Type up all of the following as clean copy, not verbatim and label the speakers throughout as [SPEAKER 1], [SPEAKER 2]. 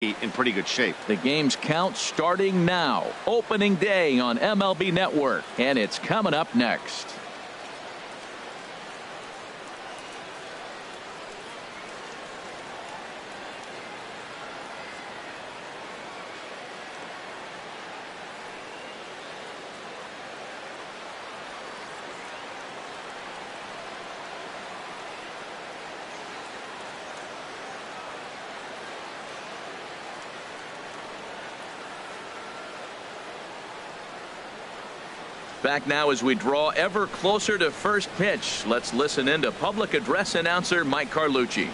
[SPEAKER 1] in pretty good shape.
[SPEAKER 2] The game's count starting now. Opening day on MLB Network, and it's coming up next. Back now as we draw ever closer to first pitch. Let's listen in to public address announcer Mike Carlucci.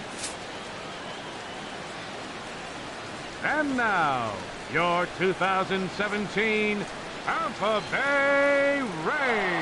[SPEAKER 3] And now, your 2017 Tampa Bay Rays.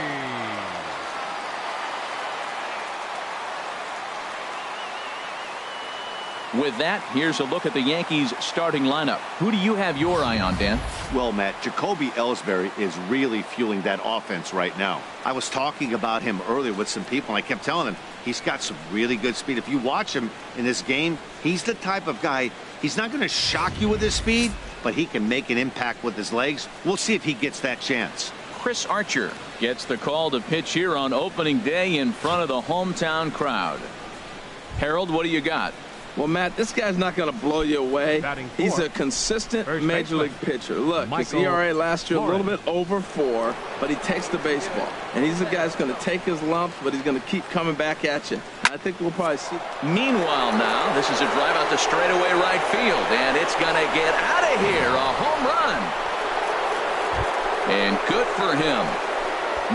[SPEAKER 2] With that, here's a look at the Yankees starting lineup. Who do you have your eye on, Dan?
[SPEAKER 1] Well, Matt, Jacoby Ellsbury is really fueling that offense right now. I was talking about him earlier with some people, and I kept telling them he's got some really good speed. If you watch him in this game, he's the type of guy, he's not going to shock you with his speed, but he can make an impact with his legs. We'll see if he gets that chance.
[SPEAKER 2] Chris Archer gets the call to pitch here on opening day in front of the hometown crowd. Harold, what do you got?
[SPEAKER 4] Well, Matt, this guy's not going to blow you away. He's a consistent major league pitcher. Look, his ERA last year a little bit over 4, but he takes the baseball. And he's a guy that's going to take his lumps, but he's going to keep coming back at you. I think we'll probably see.
[SPEAKER 2] Meanwhile now, this is a drive out to straightaway right field, and it's going to get out of here. A home run. And good for him.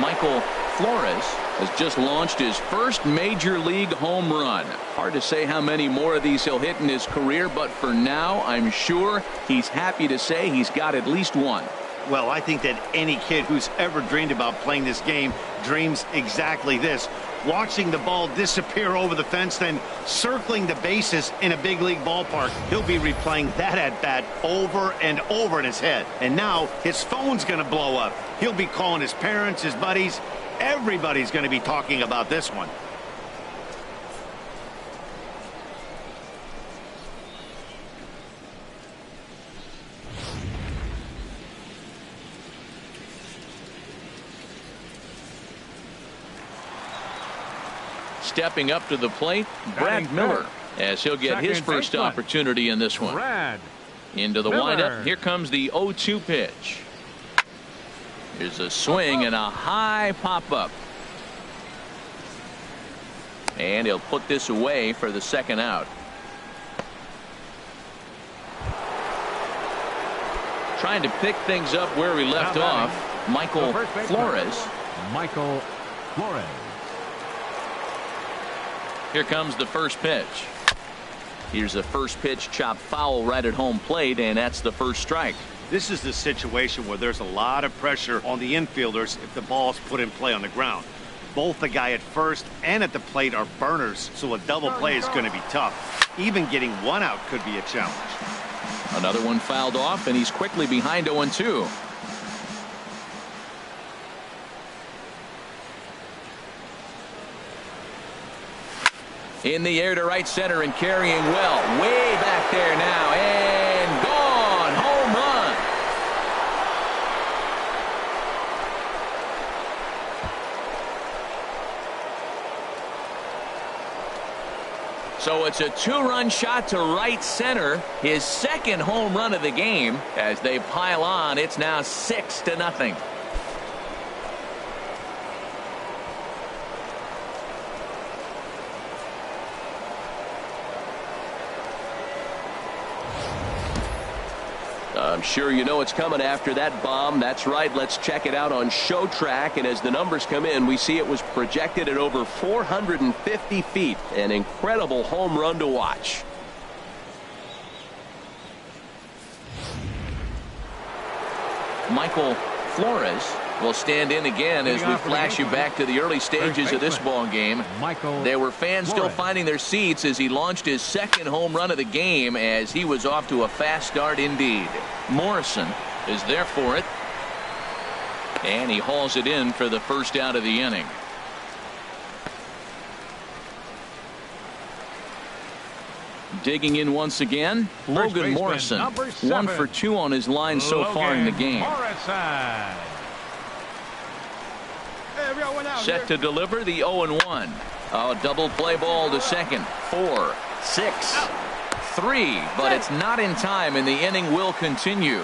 [SPEAKER 2] Michael Flores has just launched his first major league home run. Hard to say how many more of these he'll hit in his career, but for now, I'm sure he's happy to say he's got at least one.
[SPEAKER 1] Well, I think that any kid who's ever dreamed about playing this game dreams exactly this. Watching the ball disappear over the fence, then circling the bases in a big league ballpark. He'll be replaying that at bat over and over in his head. And now his phone's going to blow up. He'll be calling his parents, his buddies. Everybody's going to be talking about this one.
[SPEAKER 2] Stepping up to the plate, Brad Miller, as he'll get his first opportunity in this one. Into the windup. Here comes the 0-2 pitch. Here's a swing and a high pop-up. And he'll put this away for the second out. Trying to pick things up where we left off, Michael Flores.
[SPEAKER 3] Michael Flores.
[SPEAKER 2] Here comes the first pitch. Here's a first pitch chopped foul right at home plate, and that's the first strike.
[SPEAKER 1] This is the situation where there's a lot of pressure on the infielders if the ball's put in play on the ground. Both the guy at first and at the plate are burners, so a double play is going to be tough. Even getting one out could be a challenge.
[SPEAKER 2] Another one fouled off, and he's quickly behind 0-2. In the air to right center and carrying well. Way back there now. And gone. Home run. So it's a 2-run shot to right center. His second home run of the game. As they pile on, it's now 6-0. I'm sure you know it's coming after that bomb. That's right. Let's check it out on Showtrack. And as the numbers come in, we see it was projected at over 450 feet. An incredible home run to watch. Michael Flores will stand in again as we flash you back to the early stages of this ball game. There were fans still finding their seats as he launched his second home run of the game, as he was off to a fast start indeed. Morrison is there for it, and he hauls it in for the first out of the inning. Digging in once again, Logan Morrison. 1 for 2 on his line so far in the game. Set to deliver the 0-1. A double play ball to second. 4, 6, 3, but it's not in time, and the inning will continue.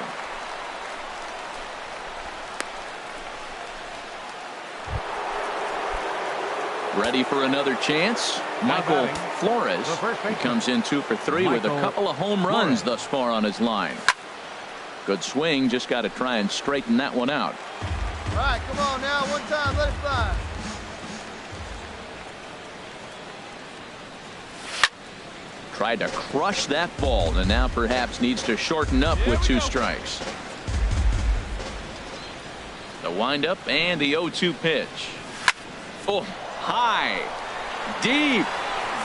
[SPEAKER 2] Ready for another chance. Michael Flores comes in 2 for 3 with a couple of home runs thus far on his line. Good swing, just got to try and straighten that one out.
[SPEAKER 5] All right, come on now, one time, let it fly.
[SPEAKER 2] Tried to crush that ball, and now perhaps needs to shorten up with 2 strikes. The windup and the 0-2 pitch. Oh, high, deep.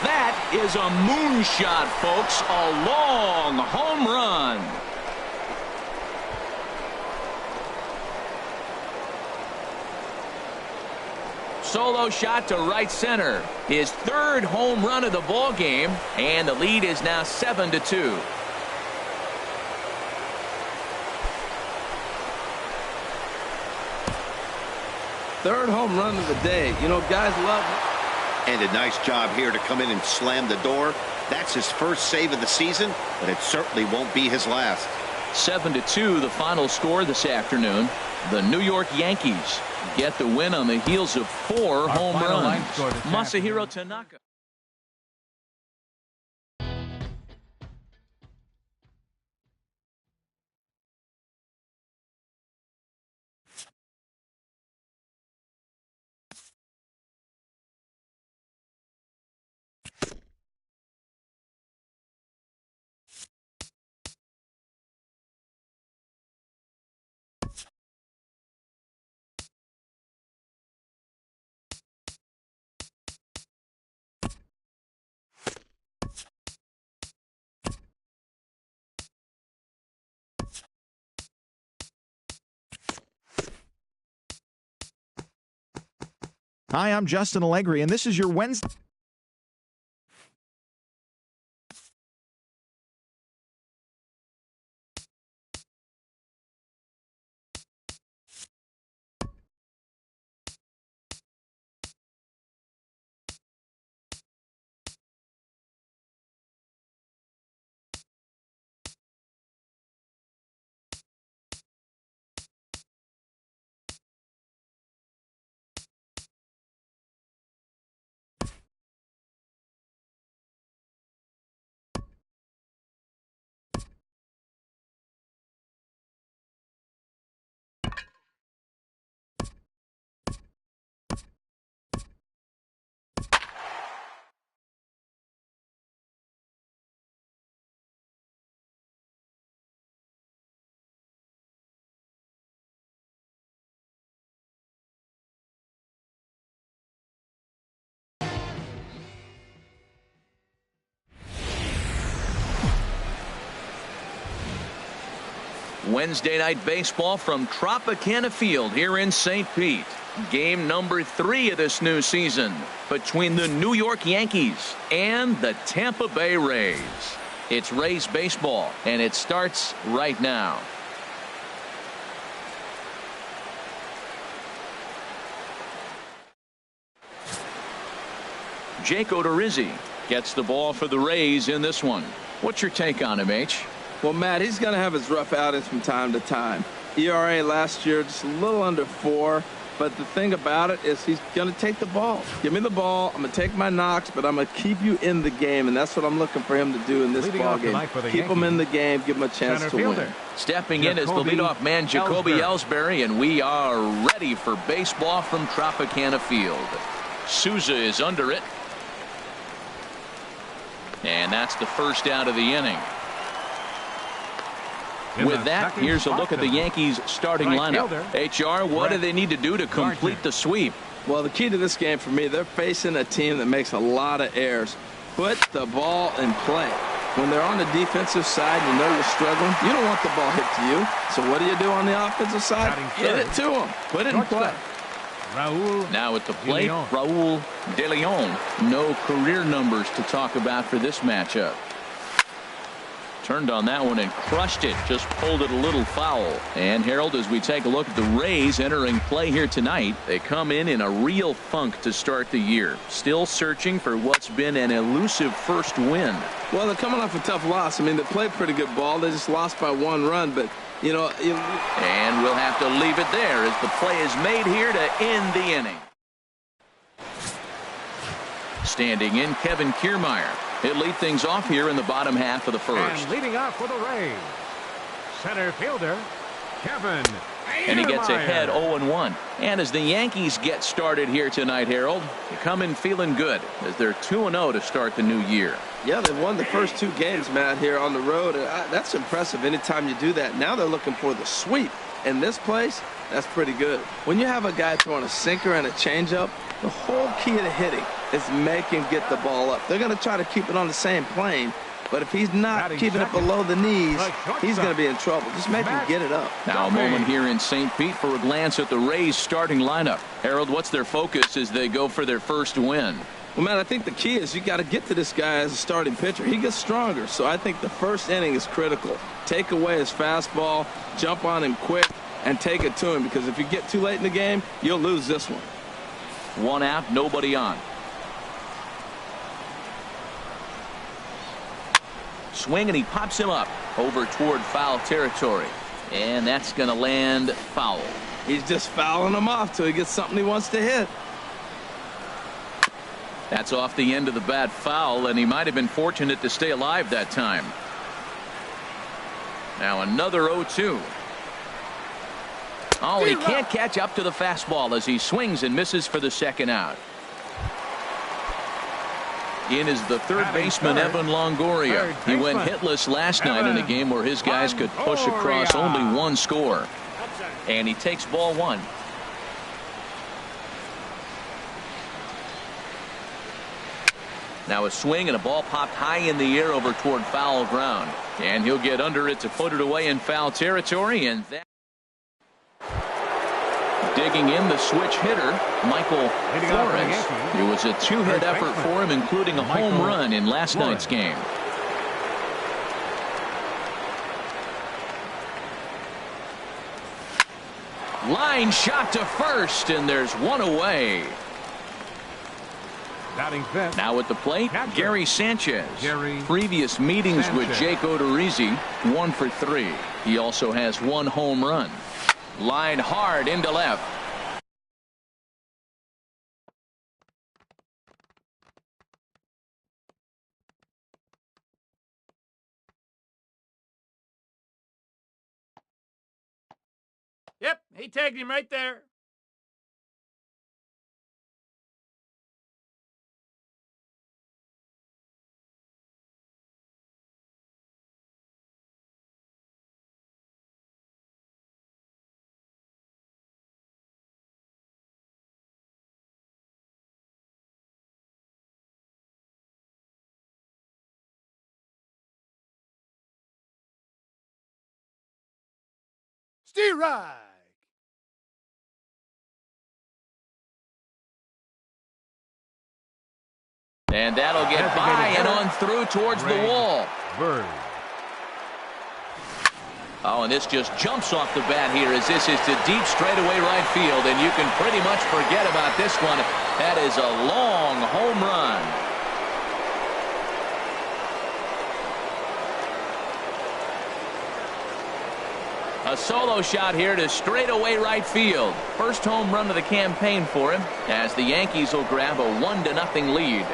[SPEAKER 2] That is a moonshot, folks. A long home run. Solo shot to right center. His 3rd home run of the ball game, and the lead is now 7-2.
[SPEAKER 4] Third home run of the day. You know, guys love it.
[SPEAKER 1] And a nice job here to come in and slam the door. That's his first save of the season, but it certainly won't be his last.
[SPEAKER 2] 7-2, the final score this afternoon. The New York Yankees get the win on the heels of 4 home runs. Masahiro Tanaka.
[SPEAKER 6] Hi, I'm Justin Allegri, and this is your Wednesday.
[SPEAKER 2] Wednesday night baseball from Tropicana Field here in St. Pete. Game number 3 of this new season between the New York Yankees and the Tampa Bay Rays. It's Rays baseball, and it starts right now. Jake Odorizzi gets the ball for the Rays in this one. What's your take on him, H?
[SPEAKER 4] Well, Matt, he's going to have his rough outings from time to time. ERA last year just a little under 4. But the thing about it is he's going to take the ball. Give me the ball. I'm going to take my knocks, but I'm going to keep you in the game, and that's what I'm looking for him to do in this ball game. Keep him in the game, give him a chance to win.
[SPEAKER 2] Stepping in as the leadoff man, Jacoby Ellsbury, and we are ready for baseball from Tropicana Field. Souza is under it. And that's the first out of the inning. With that, here's a look at the Yankees starting lineup. HR, what do they need to do to complete the sweep?
[SPEAKER 4] Well, the key to this game for me, they're facing a team that makes a lot of errors. Put the ball in play. When they're on the defensive side, you know you're struggling. You don't want the ball hit to you. So what do on the offensive side? Get it to them. Put it in play.
[SPEAKER 2] Now at the plate, Raul De Leon. No career numbers to talk about for this matchup. turned on that one and crushed it. Just pulled it a little foul. And Harold, as we take a look at the Rays entering play here tonight, they come in a real funk to start the year. Still searching for what's been an elusive first win.
[SPEAKER 4] Well, they're coming off a tough loss. I mean, they played pretty good ball. They just lost by 1 run, but you know.
[SPEAKER 2] And we'll have to leave it there as the play is made here to end the inning. Standing in, Kevin Kiermaier. He'll lead things off here in the bottom half of the first.
[SPEAKER 3] And leading off for the Rays, center fielder, Kevin Kiermaier.
[SPEAKER 2] And he gets ahead 0-1. And as the Yankees get started here tonight, Harold, they come in feeling good as they're 2-0 to start the new year.
[SPEAKER 4] Yeah, they've won the first 2 games, Matt, here on the road. That's impressive anytime you do that. Now they're looking for the sweep. In this place, that's pretty good. When you have a guy throwing a sinker and a changeup, the whole key to hitting is make him get the ball up. They're going to try to keep it on the same plane, but if he's not keeping it below the knees, he's going to be in trouble. Just make him get it up.
[SPEAKER 2] Now a moment here in St. Pete for a glance at the Rays starting lineup. Harold, what's their focus as they go for their first win?
[SPEAKER 4] Well, man, I think the key is you got to get to this guy as a starting pitcher. He gets stronger, so I think the first inning is critical. Take away his fastball, jump on him quick, and take it to him, because if you get too late in the game, you'll lose this one.
[SPEAKER 2] 1 out, nobody on. Swing, and he pops him up over toward foul territory. And that's going to land foul.
[SPEAKER 4] He's just fouling him off till he gets something he wants to hit.
[SPEAKER 2] That's off the end of the bat foul, and he might have been fortunate to stay alive that time. Now another 0-2. Oh, he can't catch up to the fastball as he swings and misses for the second out. In is the third baseman, Evan Longoria. He went hitless last night in a game where his guys could push across only 1 score. And he takes ball 1. Now a swing and a ball popped high in the air over toward foul ground. And he'll get under it to put it away in foul territory. And that. Digging in the switch hitter, Michael Flores. It was a 2-hit effort for him, including a home run in last night's game. Line shot to first, and there's 1 away. Now at the plate, Gary Sanchez. Previous meetings with Jake Odorizzi, 1 for 3. He also has 1 home run. Line hard into left.
[SPEAKER 7] Yep, he tagged him right there. Strike.
[SPEAKER 2] And that'll get by and on through towards the wall. Oh, and this just jumps off the bat here as this is to deep straightaway right field, and you can pretty much forget about this one. That is a long home run. A solo shot here to straightaway right field. First home run of the campaign for him as the Yankees will grab a 1-0 lead.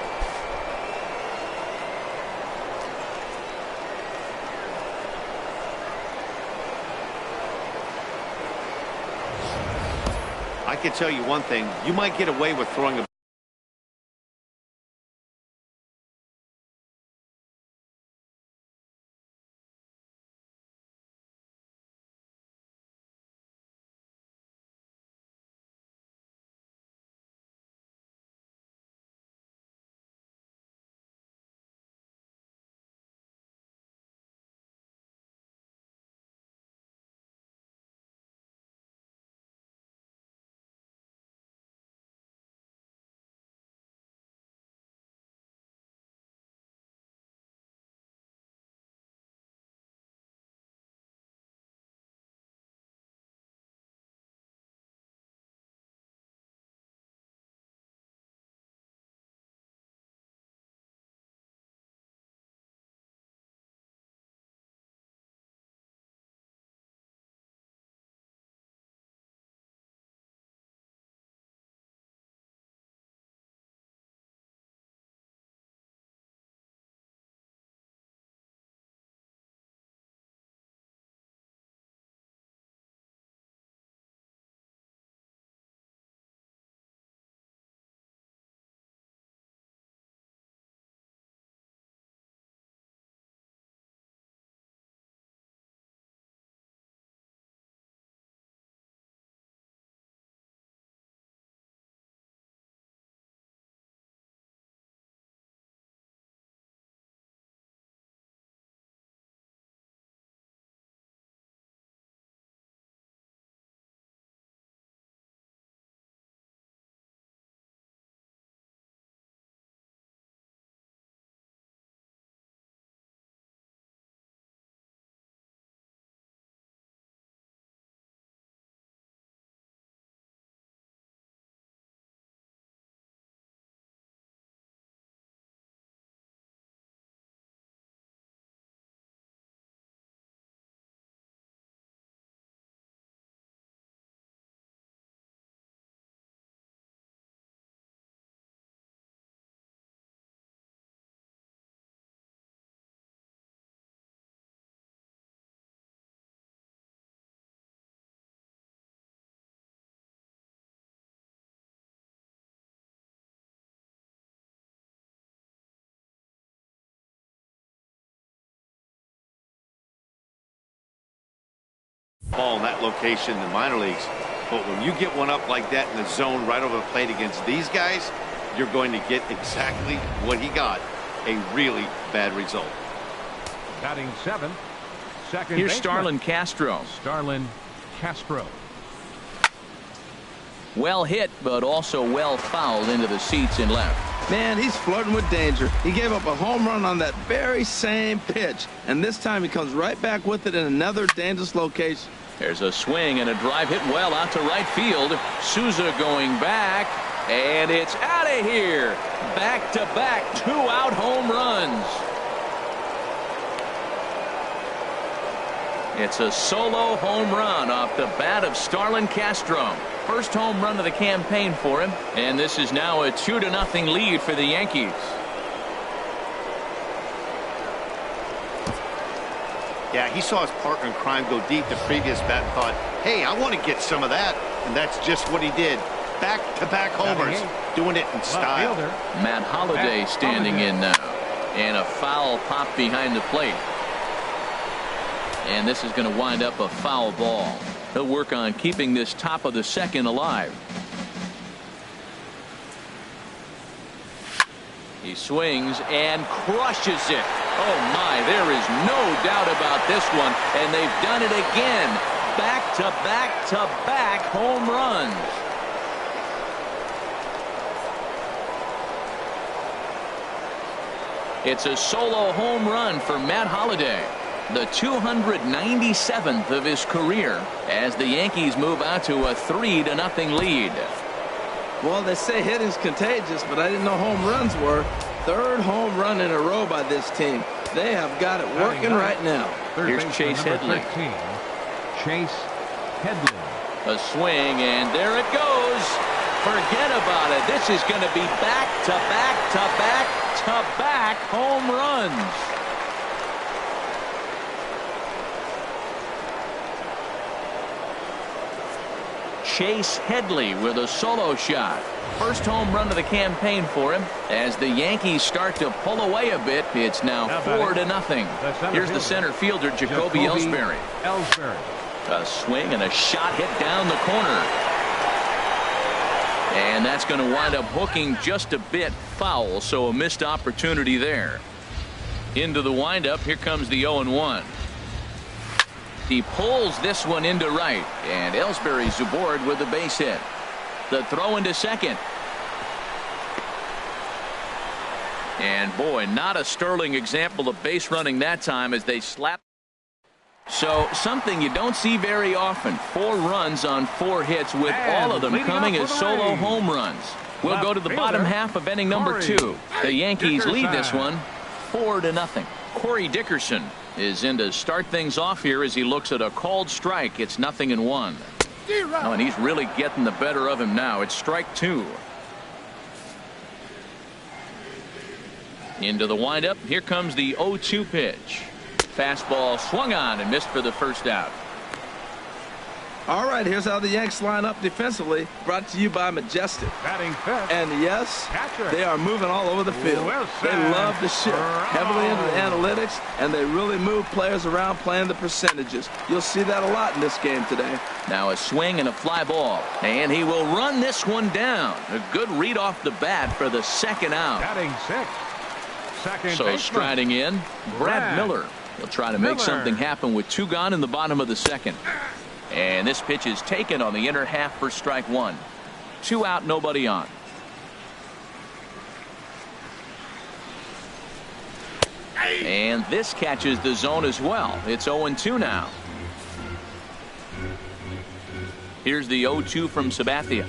[SPEAKER 1] I can tell you one thing. You might get away with throwing a ball in that location in the minor leagues. But when you get one up like that in the zone right over the plate against these guys, you're going to get exactly what he got, a really bad result.
[SPEAKER 3] Batting 7th, second
[SPEAKER 2] Here's
[SPEAKER 3] baseman,
[SPEAKER 2] Starlin Castro.
[SPEAKER 3] Starlin Castro.
[SPEAKER 2] Well hit, but also well fouled into the seats in left.
[SPEAKER 4] Man, he's flirting with danger. He gave up a home run on that very same pitch, and this time he comes right back with it in another dangerous location.
[SPEAKER 2] There's a swing and a drive hit well out to right field. Souza going back, and it's out of here. Back-to-back 2-out home runs. It's a solo home run off the bat of Starlin Castro. First home run of the campaign for him, and this is now a 2-0 lead for the Yankees.
[SPEAKER 1] Yeah, he saw his partner in crime go deep the previous bat and thought, hey, I want to get some of that. And that's just what he did. Back-to-back homers, doing it in style.
[SPEAKER 2] Matt Holliday standing in now. And a foul pop behind the plate. And this is going to wind up a foul ball. He'll work on keeping this top of the second alive. He swings and crushes it. Oh my, there is no doubt about this one, and they've done it again. Back-to-back-to-back home runs. It's a solo home run for Matt Holliday, the 297th of his career, as the Yankees move out to a 3-0 lead.
[SPEAKER 4] Well, they say hitting's contagious, but I didn't know home runs were. Third home run in a row by this team. They have got it working right now.
[SPEAKER 2] Here's Chase Headley.
[SPEAKER 3] Chase Headley.
[SPEAKER 2] A swing, and there it goes. Forget about it. This is going to be back-to-back-to-back-to-back home runs. Chase Headley with a solo shot. First home run of the campaign for him. As the Yankees start to pull away a bit, it's now 4-0. Here's the center fielder, Jacoby Ellsbury. A swing and a shot hit down the corner. And that's going to wind up hooking just a bit foul, so a missed opportunity there. Into the windup, here comes the 0-1. He pulls this one into right, and Ellsbury's aboard with the base hit. The throw into second. And boy, not a sterling example of base running that time as they slap. So something you don't see very often. 4 runs on 4 hits, with all of them coming as solo home runs. We'll go to the bottom half of inning number 2. The Yankees lead this one 4-0. Corey Dickerson is in to start things off here as he looks at a called strike. It's 0-1. Oh, and he's really getting the better of him now. It's strike 2. Into the windup. Here comes the 0-2 pitch. Fastball swung on and missed for the first out.
[SPEAKER 4] All right, here's how the Yanks line up defensively. Brought to you by Majestic.
[SPEAKER 3] Batting fifth.
[SPEAKER 4] And yes, they are moving all over the field. They love to shift heavily into the analytics, and they really move players around playing the percentages. You'll see that a lot in this game today.
[SPEAKER 2] Now a swing and a fly ball, and he will run this one down. A good read off the bat for the second out.
[SPEAKER 3] Batting sixth. Second
[SPEAKER 2] so
[SPEAKER 3] baseman.
[SPEAKER 2] Striding in, Brad Miller. He'll try to make something happen with 2 gone in the bottom of the second. And this pitch is taken on the inner half for strike 1. 2 out, nobody on. And this catches the zone as well. It's 0-2 now. Here's the 0-2 from Sabathia.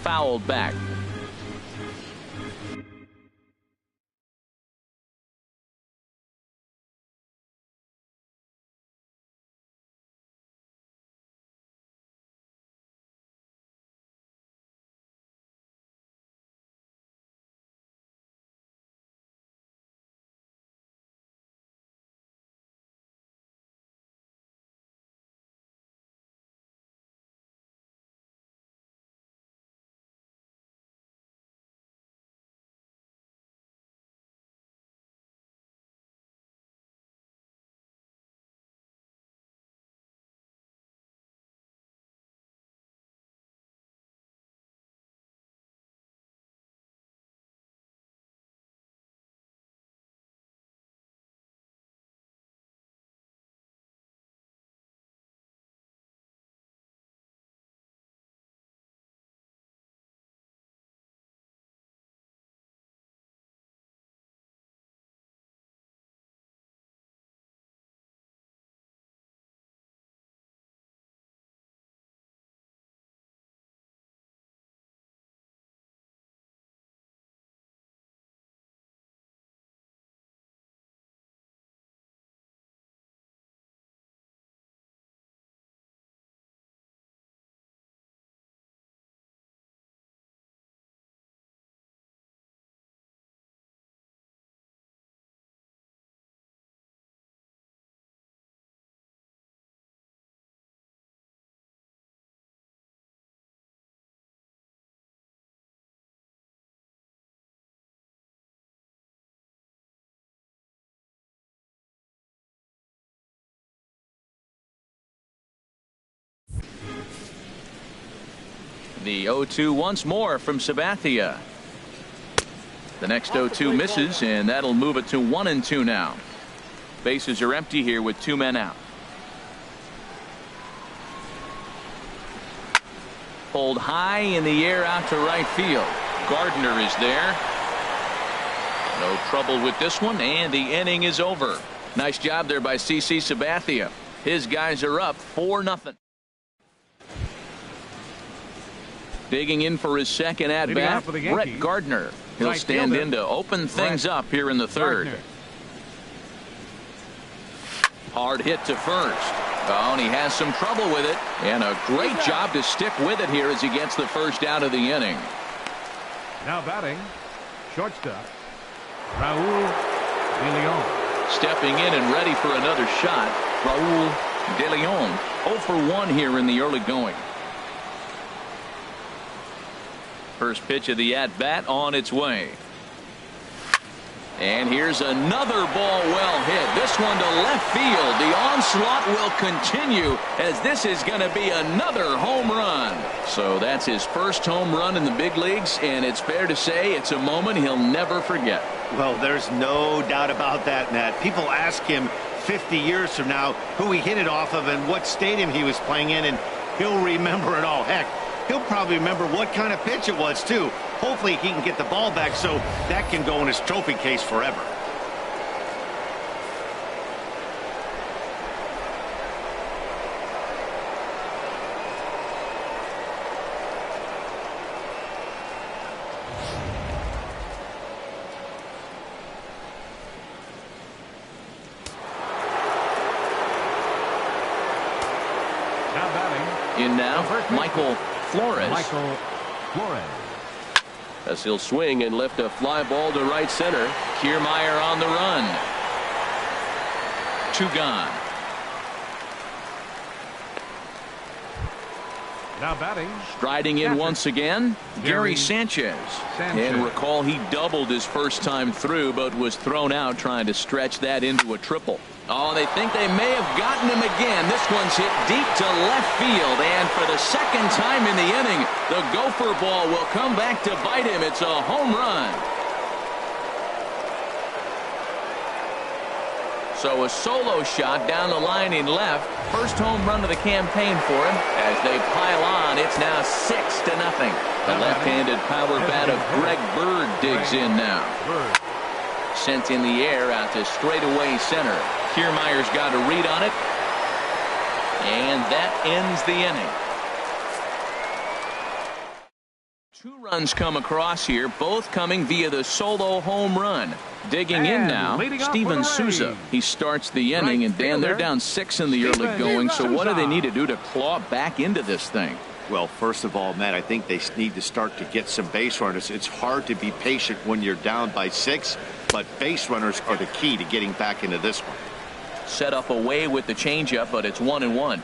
[SPEAKER 2] Fouled back. The 0-2 once more from Sabathia. The next 0-2 misses, and that'll move it to 1-2 now. Bases are empty here with 2 men out. Pulled high in the air out to right field. Gardner is there. No trouble with this one, and the inning is over. Nice job there by CC Sabathia. His guys are up 4-0. Digging in for his second at bat, Brett Gardner. He'll stand in to open things up here in the third. Hard hit to first. Oh, and he has some trouble with it. And a great job to stick with it here as he gets the first out of the inning.
[SPEAKER 3] Now batting, shortstop, Raul De Leon.
[SPEAKER 2] Stepping in and ready for another shot, Raul De Leon. 0 for 1 here in the early going. First pitch of the at-bat on its way. And here's another ball well hit. This one to left field. The onslaught will continue as this is going to be another home run. So that's his first home run in the big leagues, and it's fair to say it's a moment he'll never forget.
[SPEAKER 1] Well, there's no doubt about that, Matt. People ask him 50 years from now who he hit it off of and what stadium he was playing in, and he'll remember it all. Heck, he'll probably remember what kind of pitch it was, too. Hopefully he can get the ball back so that can go in his trophy case forever.
[SPEAKER 3] Now batting.
[SPEAKER 2] In now, Michael Flores.
[SPEAKER 3] Michael Flores.
[SPEAKER 2] As he'll swing and lift a fly ball to right center. Kiermaier on the run. 2 gone.
[SPEAKER 3] Now batting.
[SPEAKER 2] Striding in once again, Gary Sanchez. And recall he doubled his first time through, but was thrown out trying to stretch that into a triple. Oh, they think they may have gotten him again. This one's hit deep to left field, and for the second time in the inning, the gopher ball will come back to bite him. It's a home run. So a solo shot down the line in left. First home run of the campaign for him. As they pile on, it's now 6-0. The left-handed power bat of Greg Bird digs in now. Sent in the air out to straightaway center. Kiermaier's got a read on it. And that ends the inning. 2 runs come across here, both coming via the solo home run. Digging in now, Steven Souza. He starts the inning, and Dan, they're down 6 in the early going, so what do they need to do to claw back into this thing?
[SPEAKER 1] Well, first of all, Matt, I think they need to start to get some base runners. It's hard to be patient when you're down by 6, but base runners are the key to getting back into this one.
[SPEAKER 2] Set up away with the changeup, but it's 1-1.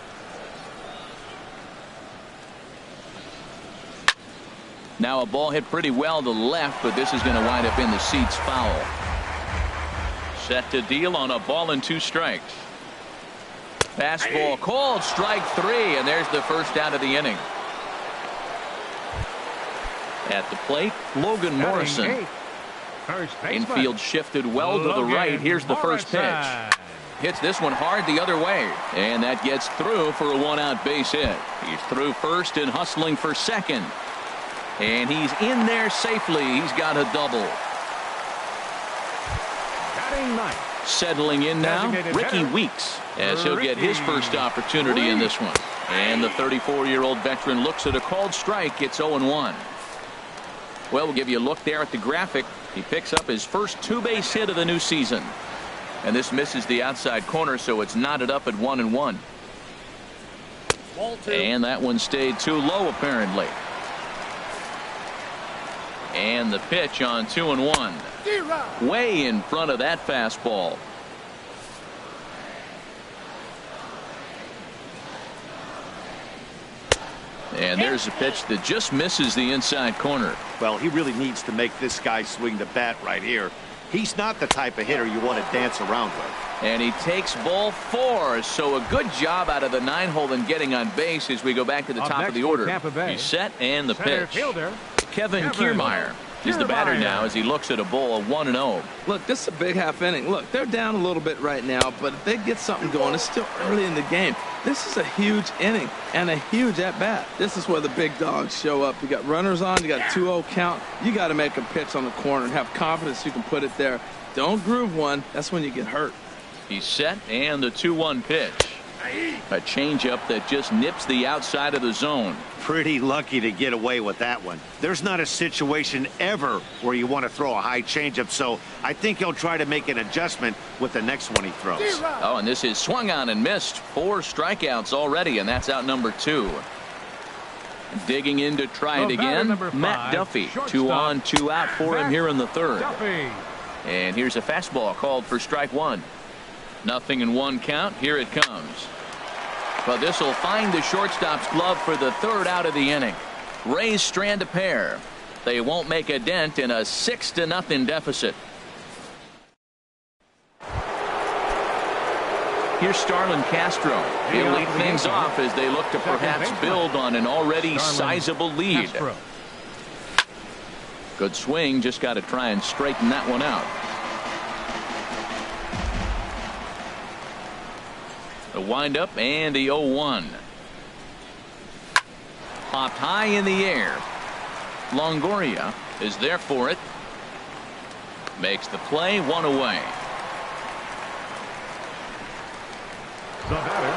[SPEAKER 2] Now a ball hit pretty well to left, but this is going to wind up in the seats foul. Set to deal on a ball and 2 strikes. Fastball called, strike 3, and there's the first out of the inning. At the plate, Logan Morrison. Infield shifted well to the right. Here's the first pitch. Hits this one hard the other way, and that gets through for a 1-out base hit. He's through first and hustling for second, and he's in there safely. He's got a double. Settling in now, Ricky Weeks, as he'll get his first opportunity in this one. And the 34-year-old veteran looks at a called strike. It's 0-1. Well, we'll give you a look there at the graphic. He picks up his first 2-base hit of the new season. And this misses the outside corner, so it's knotted up at 1-1. And that one stayed too low, apparently. And the pitch on 2-1. Way in front of that fastball. And there's a pitch that just misses the inside corner.
[SPEAKER 1] Well, he really needs to make this guy swing the bat right here. He's not the type of hitter you want to dance around with.
[SPEAKER 2] And he takes ball 4. So a good job out of the 9-hole in getting on base as we go back to the top of the order. He's set and the pitch. Kevin Kiermaier is the batter now as he looks at a ball 1-0.
[SPEAKER 4] Look, this is a big half inning. Look, they're down a little bit right now, but if they get something going, it's still early in the game. This is a huge inning and a huge at-bat. This is where the big dogs show up. You got runners on, you got a 2-0 count. You got to make a pitch on the corner and have confidence you can put it there. Don't groove one. That's when you get hurt.
[SPEAKER 2] He's set and the 2-1 pitch. A changeup that just nips the outside of the zone.
[SPEAKER 1] Pretty lucky to get away with that one. There's not a situation ever where you want to throw a high changeup, so I think he'll try to make an adjustment with the next one he throws.
[SPEAKER 2] Oh, and this is swung on and missed. 4 strikeouts already, and that's out number 2. Digging in to try it again, Matt Duffy. 2 on, 2 out for him here in the 3rd. And here's a fastball called for strike 1. 0-1 count. Here it comes. But this will find the shortstop's glove for the 3rd out of the inning. Rays strand a pair. They won't make a dent in a 6-0 deficit. Here's Starlin Castro. He'll lead things off as they look to perhaps build on an already sizable lead. Good swing. Just got to try and straighten that one out. The windup and the 0-1. Popped high in the air. Longoria is there for it. Makes the play, 1 away.
[SPEAKER 3] The batter,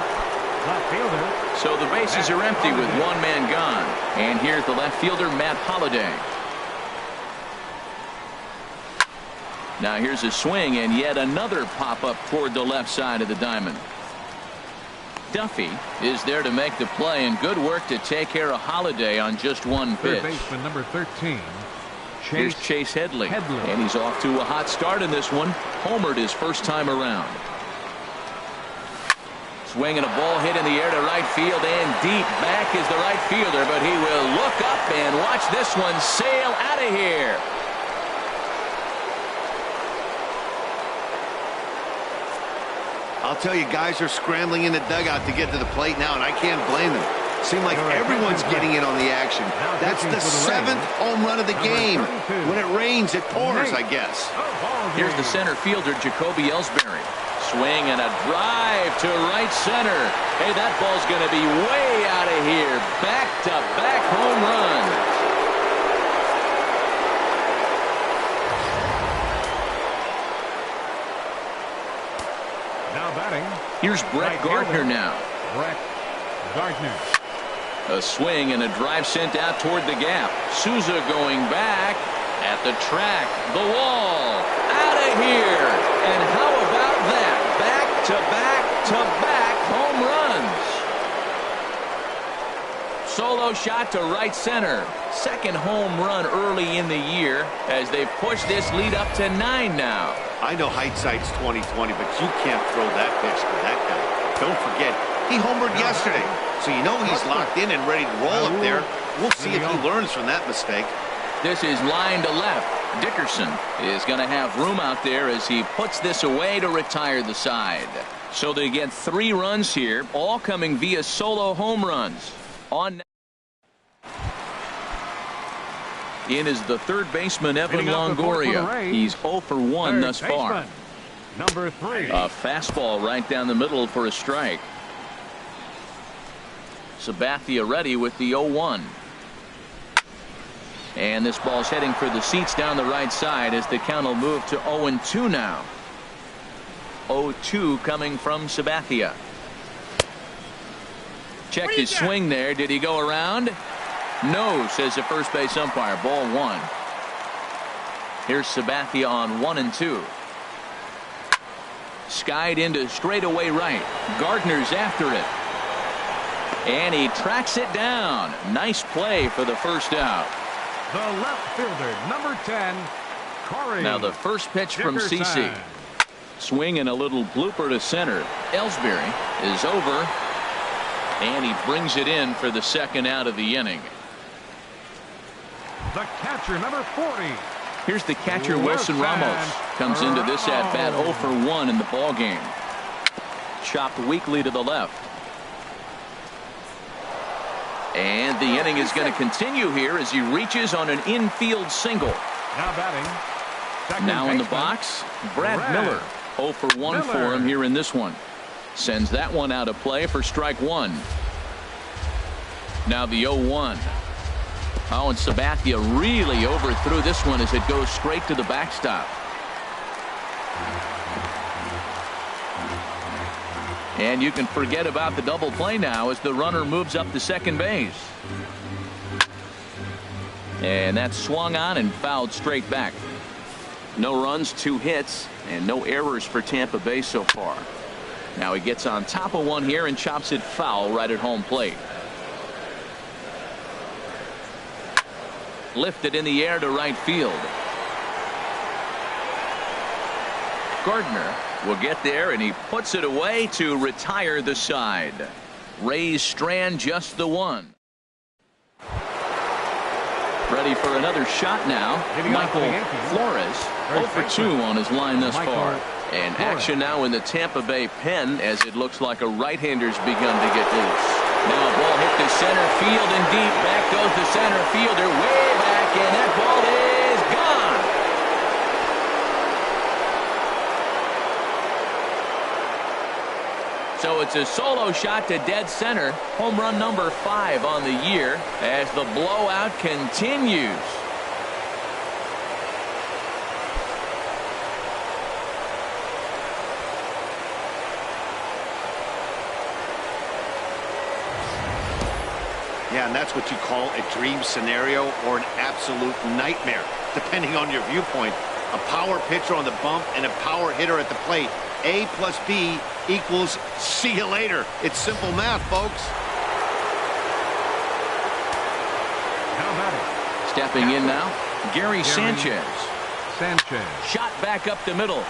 [SPEAKER 3] left fielder.
[SPEAKER 2] So the bases are empty with 1 man gone. And here's the left fielder, Matt Holliday. Now here's a swing and yet another pop up toward the left side of the diamond. Duffy is there to make the play, and good work to take care of Holliday on just 1 pitch.
[SPEAKER 3] Third baseman number 13.
[SPEAKER 2] Here's Chase Headley. And he's off to a hot start in this one. Homered his first time around. Swinging a ball hit in the air to right field, and deep back is the right fielder, but he will look up and watch this one sail out of here.
[SPEAKER 1] I'll tell you, guys are scrambling in the dugout to get to the plate now, and I can't blame them. Seems like everyone's getting in on the action. That's the 7th home run of the game. When it rains, it pours, I guess.
[SPEAKER 2] Here's the center fielder, Jacoby Ellsbury. Swing and a drive to right center. Hey, that ball's going to be way out of here. Back-to-back home runs. Here's Brett Gardner now.
[SPEAKER 3] Brett Gardner.
[SPEAKER 2] A swing and a drive sent out toward the gap. Souza going back at the track. The wall. Out of here. And how about that? Back-to-back-to-back home runs. Solo shot to right center. 2nd home run early in the year as they push this lead up to 9 now.
[SPEAKER 1] I know hindsight's 20/20, but you can't throw that pitch to that guy. Don't forget, he homered yesterday, so you know he's locked in and ready to roll up there. We'll see if he learns from that mistake.
[SPEAKER 2] This is line to left. Dickerson is going to have room out there as he puts this away to retire the side. So they get 3 runs here, all coming via solo home runs. On in is the 3rd baseman, Evan Longoria. He's 0 for 1 thus far.
[SPEAKER 3] Number 3.
[SPEAKER 2] A fastball right down the middle for a strike. Sabathia ready with the 0-1. And this ball's heading for the seats down the right side as the count will move to 0-2 now. 0-2 coming from Sabathia. Checked his swing there. Did he go around? No, says the first base umpire. Ball 1. Here's Sabathia on 1-2. Skied into straightaway right. Gardner's after it. And he tracks it down. Nice play for the first out.
[SPEAKER 3] The left fielder, number 10, Corey.
[SPEAKER 2] Now the first pitch from CC. Swing and a little blooper to center. Ellsbury is over. And he brings it in for the 2nd out of the inning.
[SPEAKER 3] The catcher, number 40,
[SPEAKER 2] Here's the catcher, Wilson Ramos. Comes into this at-bat 0 for 1 in the ball game. Chopped weakly to the left. And the inning is going to continue here as he reaches on an infield single.
[SPEAKER 3] Now batting.
[SPEAKER 2] Now in the box, Brad Miller. 0 for 1 for him here in this one. Sends that one out of play for strike 1. Now the 0-1. Oh, and Sabathia really overthrew this one as it goes straight to the backstop. And you can forget about the double play now as the runner moves up to second base. And that's swung on and fouled straight back. No runs, 2 hits, and no errors for Tampa Bay so far. Now he gets on top of one here and chops it foul right at home plate. Lifted in the air to right field. Gardner will get there, and he puts it away to retire the side. Rays strand just the one. Ready for another shot now. Michael Flores 0 for 2 on his line thus far. And action now in the Tampa Bay pen as it looks like a right-hander's begun to get loose. Now a ball hit to center field and deep. Back goes the center fielder way back, and that ball is gone. So it's a solo shot to dead center. Home run number 5 on the year as the blowout continues.
[SPEAKER 1] Yeah, and that's what you call a dream scenario or an absolute nightmare, depending on your viewpoint. A power pitcher on the bump and a power hitter at the plate. A plus B equals see you later. It's simple math, folks.
[SPEAKER 2] Stepping in now, Gary Sanchez. Shot back up the middle.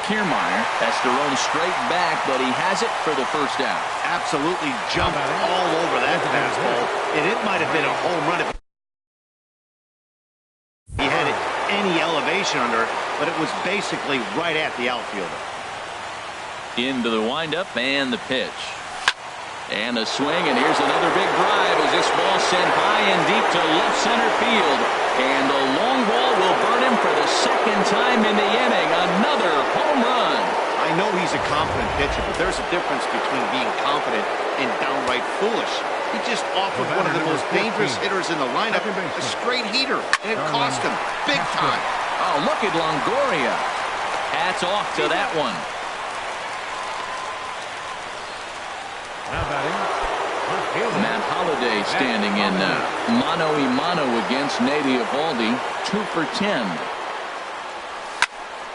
[SPEAKER 2] Kiermaier has to run straight back, but he has it for the first out.
[SPEAKER 1] Absolutely jumped all over that fastball, and it might have been a home run if he had any elevation under it, but it was basically right at the outfielder.
[SPEAKER 2] Into the windup and the pitch. And a swing, and here's another big drive as this ball sent high and deep to left center field. And the long ball will burn him for the second time in the inning. Another home run.
[SPEAKER 1] I know he's a confident pitcher, but there's a difference between being confident and downright foolish. He just offered one of the most dangerous hitters in the lineup, a straight heater, and it cost him big time.
[SPEAKER 2] Oh, look at Longoria. Hats off to that one. Matt Holliday standing in now. Mano a mano against Nate Eovaldi. 2 for 10.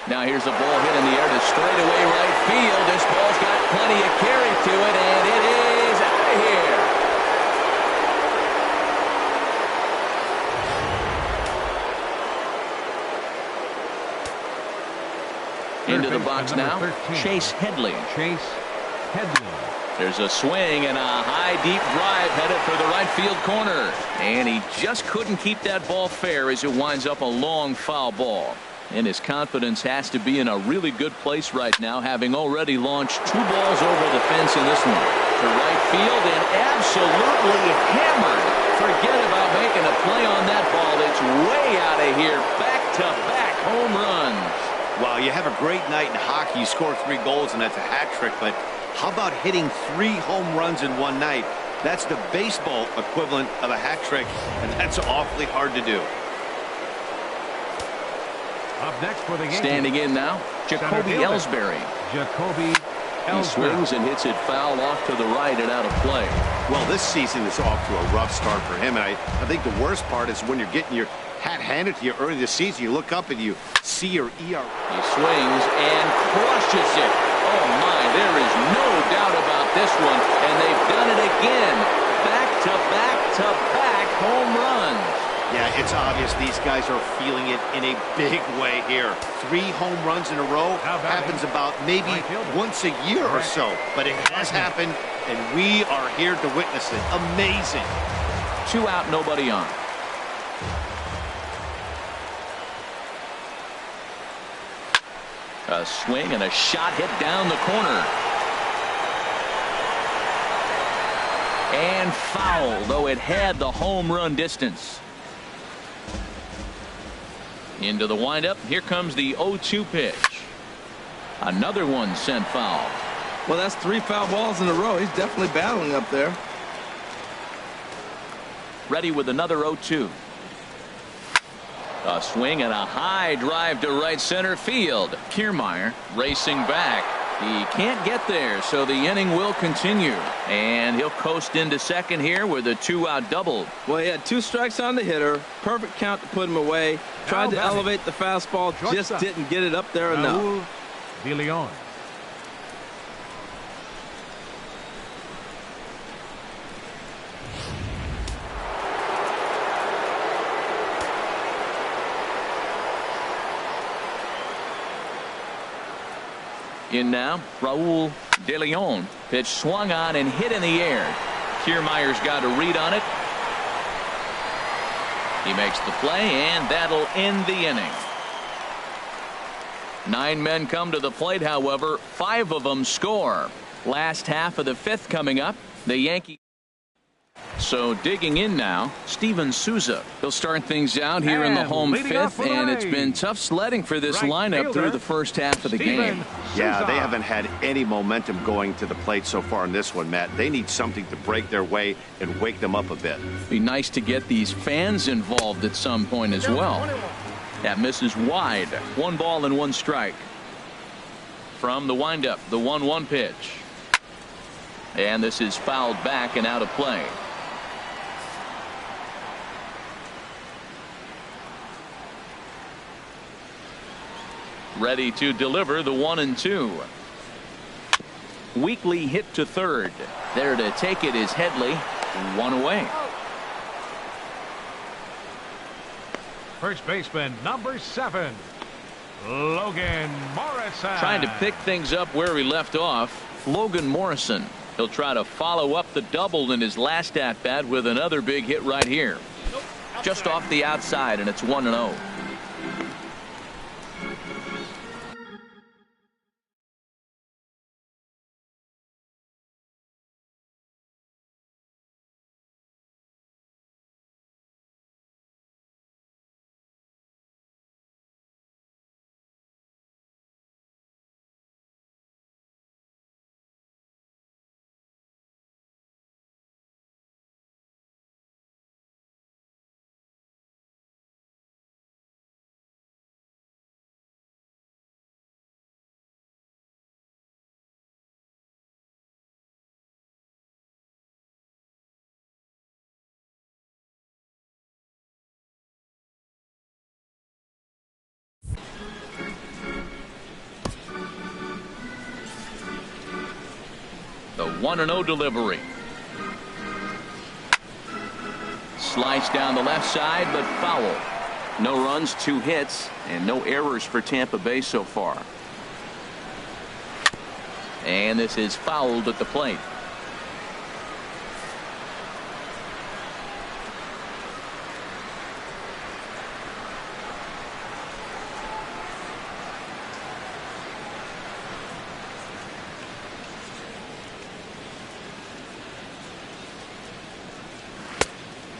[SPEAKER 2] Now here's a ball hit in the air to straightaway right field. This ball's got plenty of carry to it, and it is out of here. Into the box now, Chase Headley. There's a swing and a high deep drive headed for the right field corner. And he just couldn't keep that ball fair as it winds up a long foul ball. And his confidence has to be in a really good place right now, having already launched 2 balls over the fence in this one. To right field and absolutely hammered. Forget about making a play on that ball. It's way out of here. Back-to-back home runs.
[SPEAKER 1] Wow, you have a great night in hockey. You score 3 goals, and that's a hat trick. But how about hitting 3 home runs in one night? That's the baseball equivalent of a hat trick, and that's awfully hard to do.
[SPEAKER 3] Up next for the Yankees.
[SPEAKER 2] Standing in now, Jacoby Ellsbury. He swings and hits it foul off to the right and out of play.
[SPEAKER 1] Well, this season is off to a rough start for him, and I think the worst part is when you're getting your hat handed to you early this season, you look up and you see your ERA.
[SPEAKER 2] He swings and crushes it. Oh my, there is no doubt about this one, and they've done it again. Back-to-back-to-back home runs.
[SPEAKER 1] Yeah, it's obvious these guys are feeling it in a big way here. 3 home runs in a row happens about maybe once a year or so, but it has happened, and we are here to witness it. Amazing.
[SPEAKER 2] 2 out, nobody on. A swing and a shot hit down the corner. And foul, though it had the home run distance. Into the windup. Here comes the 0-2 pitch. Another one sent foul.
[SPEAKER 4] Well, that's 3 foul balls in a row. He's definitely battling up there.
[SPEAKER 2] Ready with another 0-2. A swing and a high drive to right center field. Kiermaier racing back. He can't get there, so the inning will continue. And he'll coast into second here with a 2-out double.
[SPEAKER 4] Well, he had 2 strikes on the hitter. Perfect count to put him away. Tried to elevate the fastball, just didn't get it up there enough.
[SPEAKER 3] De Leon.
[SPEAKER 2] In now, Raul De Leon. Pitch swung on and hit in the air. Kiermaier's got a read on it. He makes the play, and that'll end the inning. 9 men come to the plate, however, 5 of them score. Last half of the 5th coming up. The Yankees. So digging in now, Steven Souza. He'll start things out here in the home 5th, and it's been tough sledding for this lineup through the first half of the game.
[SPEAKER 1] Yeah, they haven't had any momentum going to the plate so far in this one, Matt. They need something to break their way and wake them up a bit.
[SPEAKER 2] Be nice to get these fans involved at some point as well. That misses wide. 1 ball and 1 strike. From the windup, the 1-1 pitch. And this is fouled back and out of play. Ready to deliver the 1-2. Weakly hit to third. There to take it is Headley. 1 away.
[SPEAKER 3] First baseman number 7, Logan Morrison.
[SPEAKER 2] Trying to pick things up where he left off. Logan Morrison. He'll try to follow up the double in his last at bat with another big hit right here. Just off the outside, and it's 1-0. The 1-0 delivery. Slice down the left side, but foul. No runs, 2 hits, and no errors for Tampa Bay so far. And this is fouled at the plate.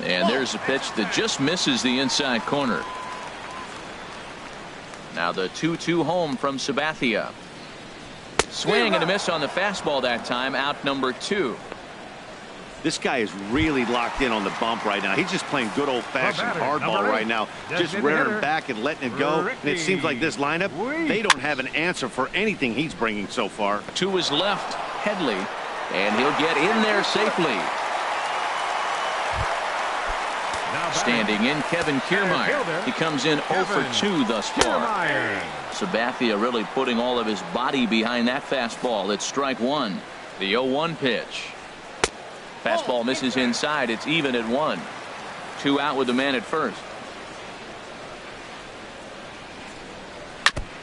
[SPEAKER 2] And there's a pitch that just misses the inside corner. Now the 2-2 home from Sabathia. Swing and a miss on the fastball that time. Out number 2.
[SPEAKER 1] This guy is really locked in on the bump right now. He's just playing good old-fashioned hardball right now. Just rearing back and letting it go. And it seems like this lineup, they don't have an answer for anything he's bringing so far.
[SPEAKER 2] To his left, Headley. And he'll get in there safely. Standing in, Kevin Kiermaier. He comes in 0 for 2 thus far. Sabathia really putting all of his body behind that fastball. It's strike 1. The 0-1 pitch. Fastball misses inside. It's even at 1. 2 out with the man at first.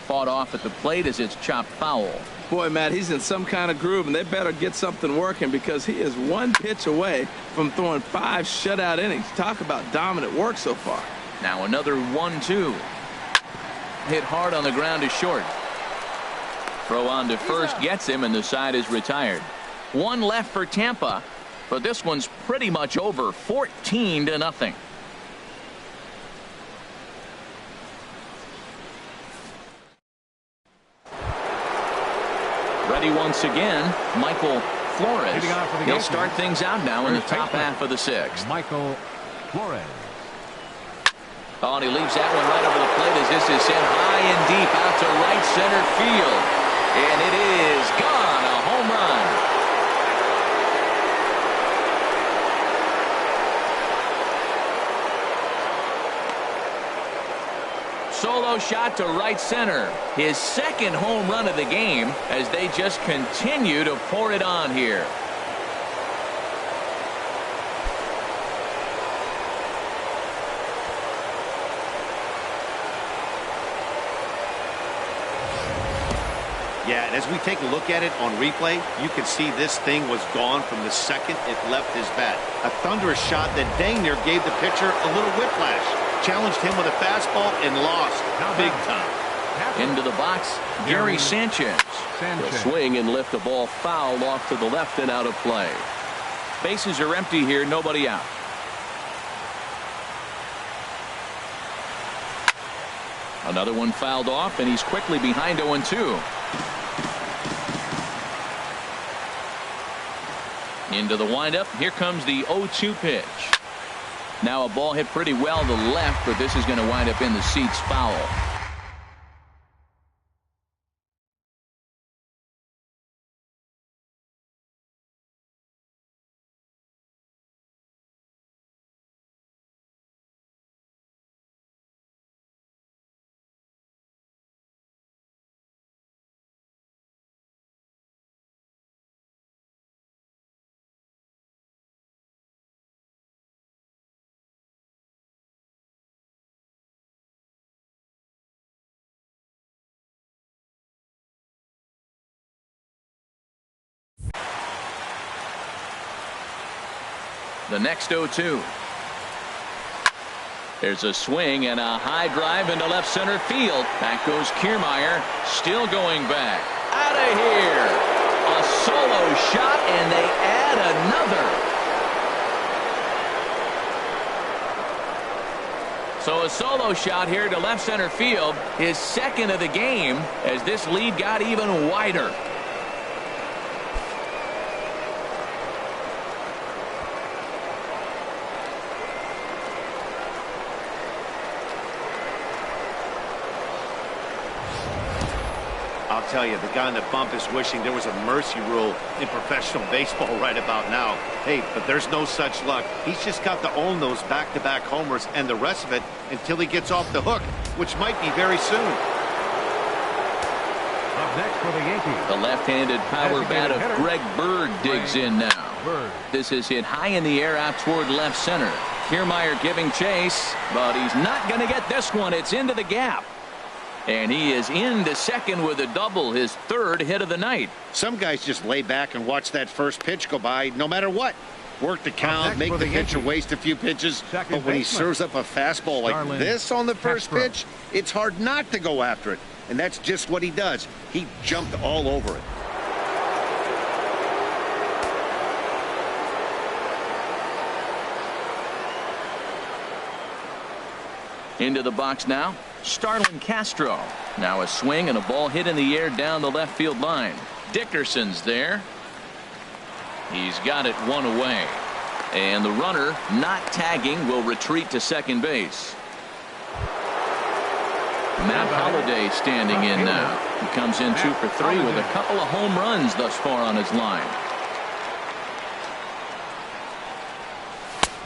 [SPEAKER 2] Fought off at the plate as it's chopped foul.
[SPEAKER 4] Boy, Matt, he's in some kind of groove, and they better get something working because he is 1 pitch away from throwing 5 shutout innings. Talk about dominant work so far.
[SPEAKER 2] Now another 1-2. Hit hard on the ground to short. Throw on to first gets him, and the side is retired. One left for Tampa, but this one's pretty much over, 14-0. Ready once again, Michael Flores. He'll start things out now in the top half of the sixth.
[SPEAKER 3] Michael Flores.
[SPEAKER 2] Oh, and he leaves that one right over the plate as this is sent high and deep out to right center field. And it is gone, a home run. Solo shot to right center. His second home run of the game as they just continue to pour it on here.
[SPEAKER 1] Yeah, and as we take a look at it on replay, you can see this thing was gone from the second it left his bat. A thunderous shot that dang near gave the pitcher a little whiplash. Challenged him with a fastball and lost big time.
[SPEAKER 2] Into the box, Gary Sanchez.
[SPEAKER 4] He'll swing and lift the ball foul off to the left and out of play.
[SPEAKER 2] Bases are empty here, nobody out. Another one fouled off, and he's quickly behind 0-2. Into the windup. Here comes the 0-2 pitch. Now a ball hit pretty well to left, but this is going to wind up in the seats foul. The next 0-2. There's a swing and a high drive into left center field. Back goes Kiermaier, still going back. Out of here. A solo shot, and they add another. So a solo shot here to left center field, his second of the game, as this lead got even wider.
[SPEAKER 1] I'll tell you, the guy on the bump is wishing there was a mercy rule in professional baseball right about now. Hey, but there's no such luck. He's just got to own those back-to-back homers and the rest of it until he gets off the hook, which might be very soon.
[SPEAKER 3] Up next for the Yankees.
[SPEAKER 2] The left-handed power bat of Greg Bird digs in now. This is hit high in the air out toward left center. Kiermaier giving chase, but he's not going to get this one. It's into the gap. And he is into second with a double, his third hit of the night.
[SPEAKER 1] Some guys just lay back and watch that first pitch go by no matter what. Work the count, make the pitcher waste a few pitches. But when he serves up a fastball like this on the first pitch, it's hard not to go after it. And that's just what he does. He jumped all over it.
[SPEAKER 2] Into the box now, Starlin Castro. Now a swing and a ball hit in the air down the left field line. Dickerson's there. He's got it one away. And the runner, not tagging, will retreat to second base. Matt Holliday standing in now. He comes in 2 for 3 with a couple of home runs thus far on his line.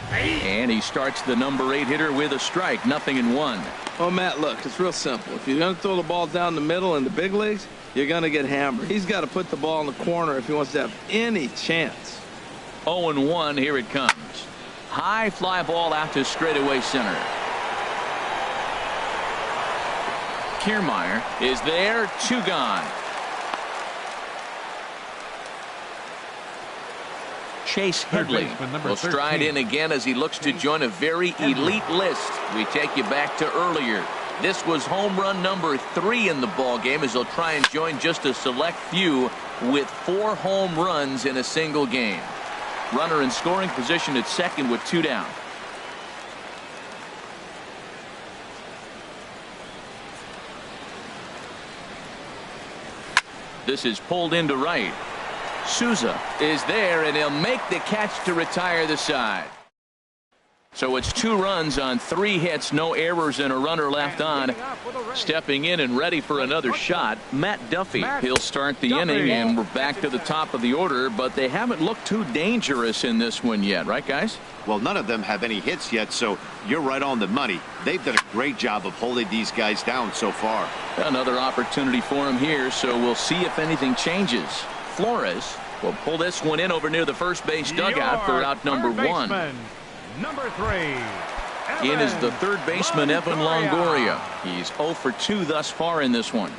[SPEAKER 2] And he starts the number 8 hitter with a strike, 0-1.
[SPEAKER 4] Oh, Matt, look, it's real simple. If you're going to throw the ball down the middle in the big leagues, you're going to get hammered. He's got to put the ball in the corner if he wants to have any chance.
[SPEAKER 2] 0-1, here it comes. High fly ball out to straightaway center. Kiermaier is there, 2 gone. Chase Headley will stride in again as he looks to join a very elite list. We take you back to earlier. This was home run number 3 in the ball game, as he'll try and join just a select few with 4 home runs in a single game. Runner in scoring position at second with 2 down. This is pulled into right. Souza is there, and he'll make the catch to retire the side. So it's 2 runs on 3 hits, no errors, and a runner left on. Stepping in and ready for another shot, Matt Duffy. He'll start the inning, and we're back to the top of the order, but they haven't looked too dangerous in this one yet, right, guys?
[SPEAKER 1] Well, none of them have any hits yet, so you're right on the money. They've done a great job of holding these guys down so far.
[SPEAKER 2] Another opportunity for him here, so we'll see if anything changes. Flores will pull this one in over near the first base dugout for out number 1.
[SPEAKER 3] Number 3.
[SPEAKER 2] In is the third baseman, Evan Longoria. He's 0 for 2 thus far in this one.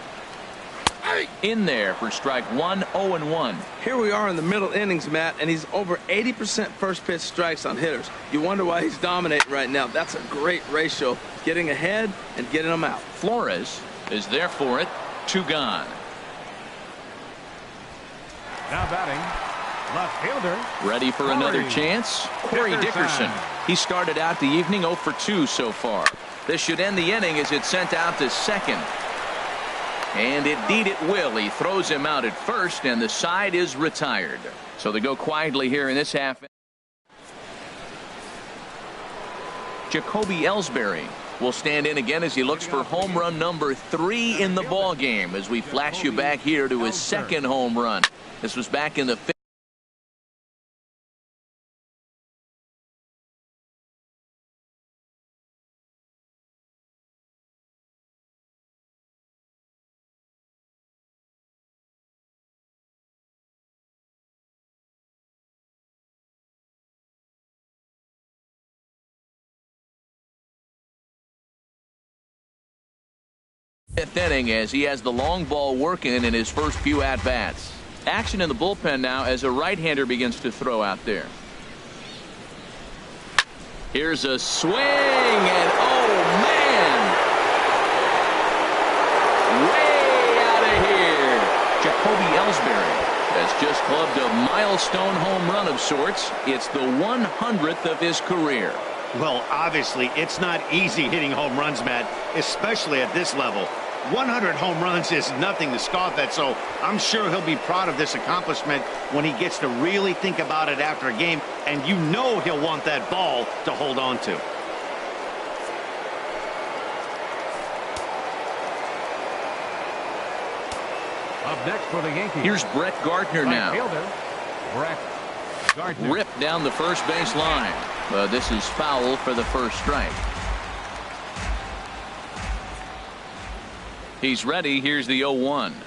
[SPEAKER 2] In there for strike 1, 0-1.
[SPEAKER 4] Here we are in the middle innings, Matt, and he's over 80% first pitch strikes on hitters. You wonder why he's dominating right now. That's a great ratio, getting ahead and getting them out.
[SPEAKER 2] Flores is there for it. 2 gone.
[SPEAKER 3] Now batting, left fielder.
[SPEAKER 2] Ready for another chance. Corey Dickerson. He started out the evening 0 for 2 so far. This should end the inning as it's sent out to second. And indeed it will. He throws him out at first, and the side is retired. So they go quietly here in this half. Jacoby Ellsbury will stand in again as he looks for home run number 3 in the ball game, as we flash you back here to his second home run. This was back in the 5th. Inning as he has the long ball working in his first few at-bats. Action in the bullpen now as a right-hander begins to throw out there. Here's a swing, and oh man, way out of here. Jacoby Ellsbury has just clubbed a milestone home run of sorts. It's the 100th of his career.
[SPEAKER 1] Well, obviously, it's not easy hitting home runs, Matt, especially at this level. 100 home runs is nothing to scoff at, so I'm sure he'll be proud of this accomplishment when he gets to really think about it after a game, and you know he'll want that ball to hold on to.
[SPEAKER 3] Up next for the Yankees.
[SPEAKER 2] Here's Brett Gardner now.
[SPEAKER 3] Brett Gardner.
[SPEAKER 2] Ripped down the first base line. But this is foul for the first strike. He's ready. Here's the 0-1.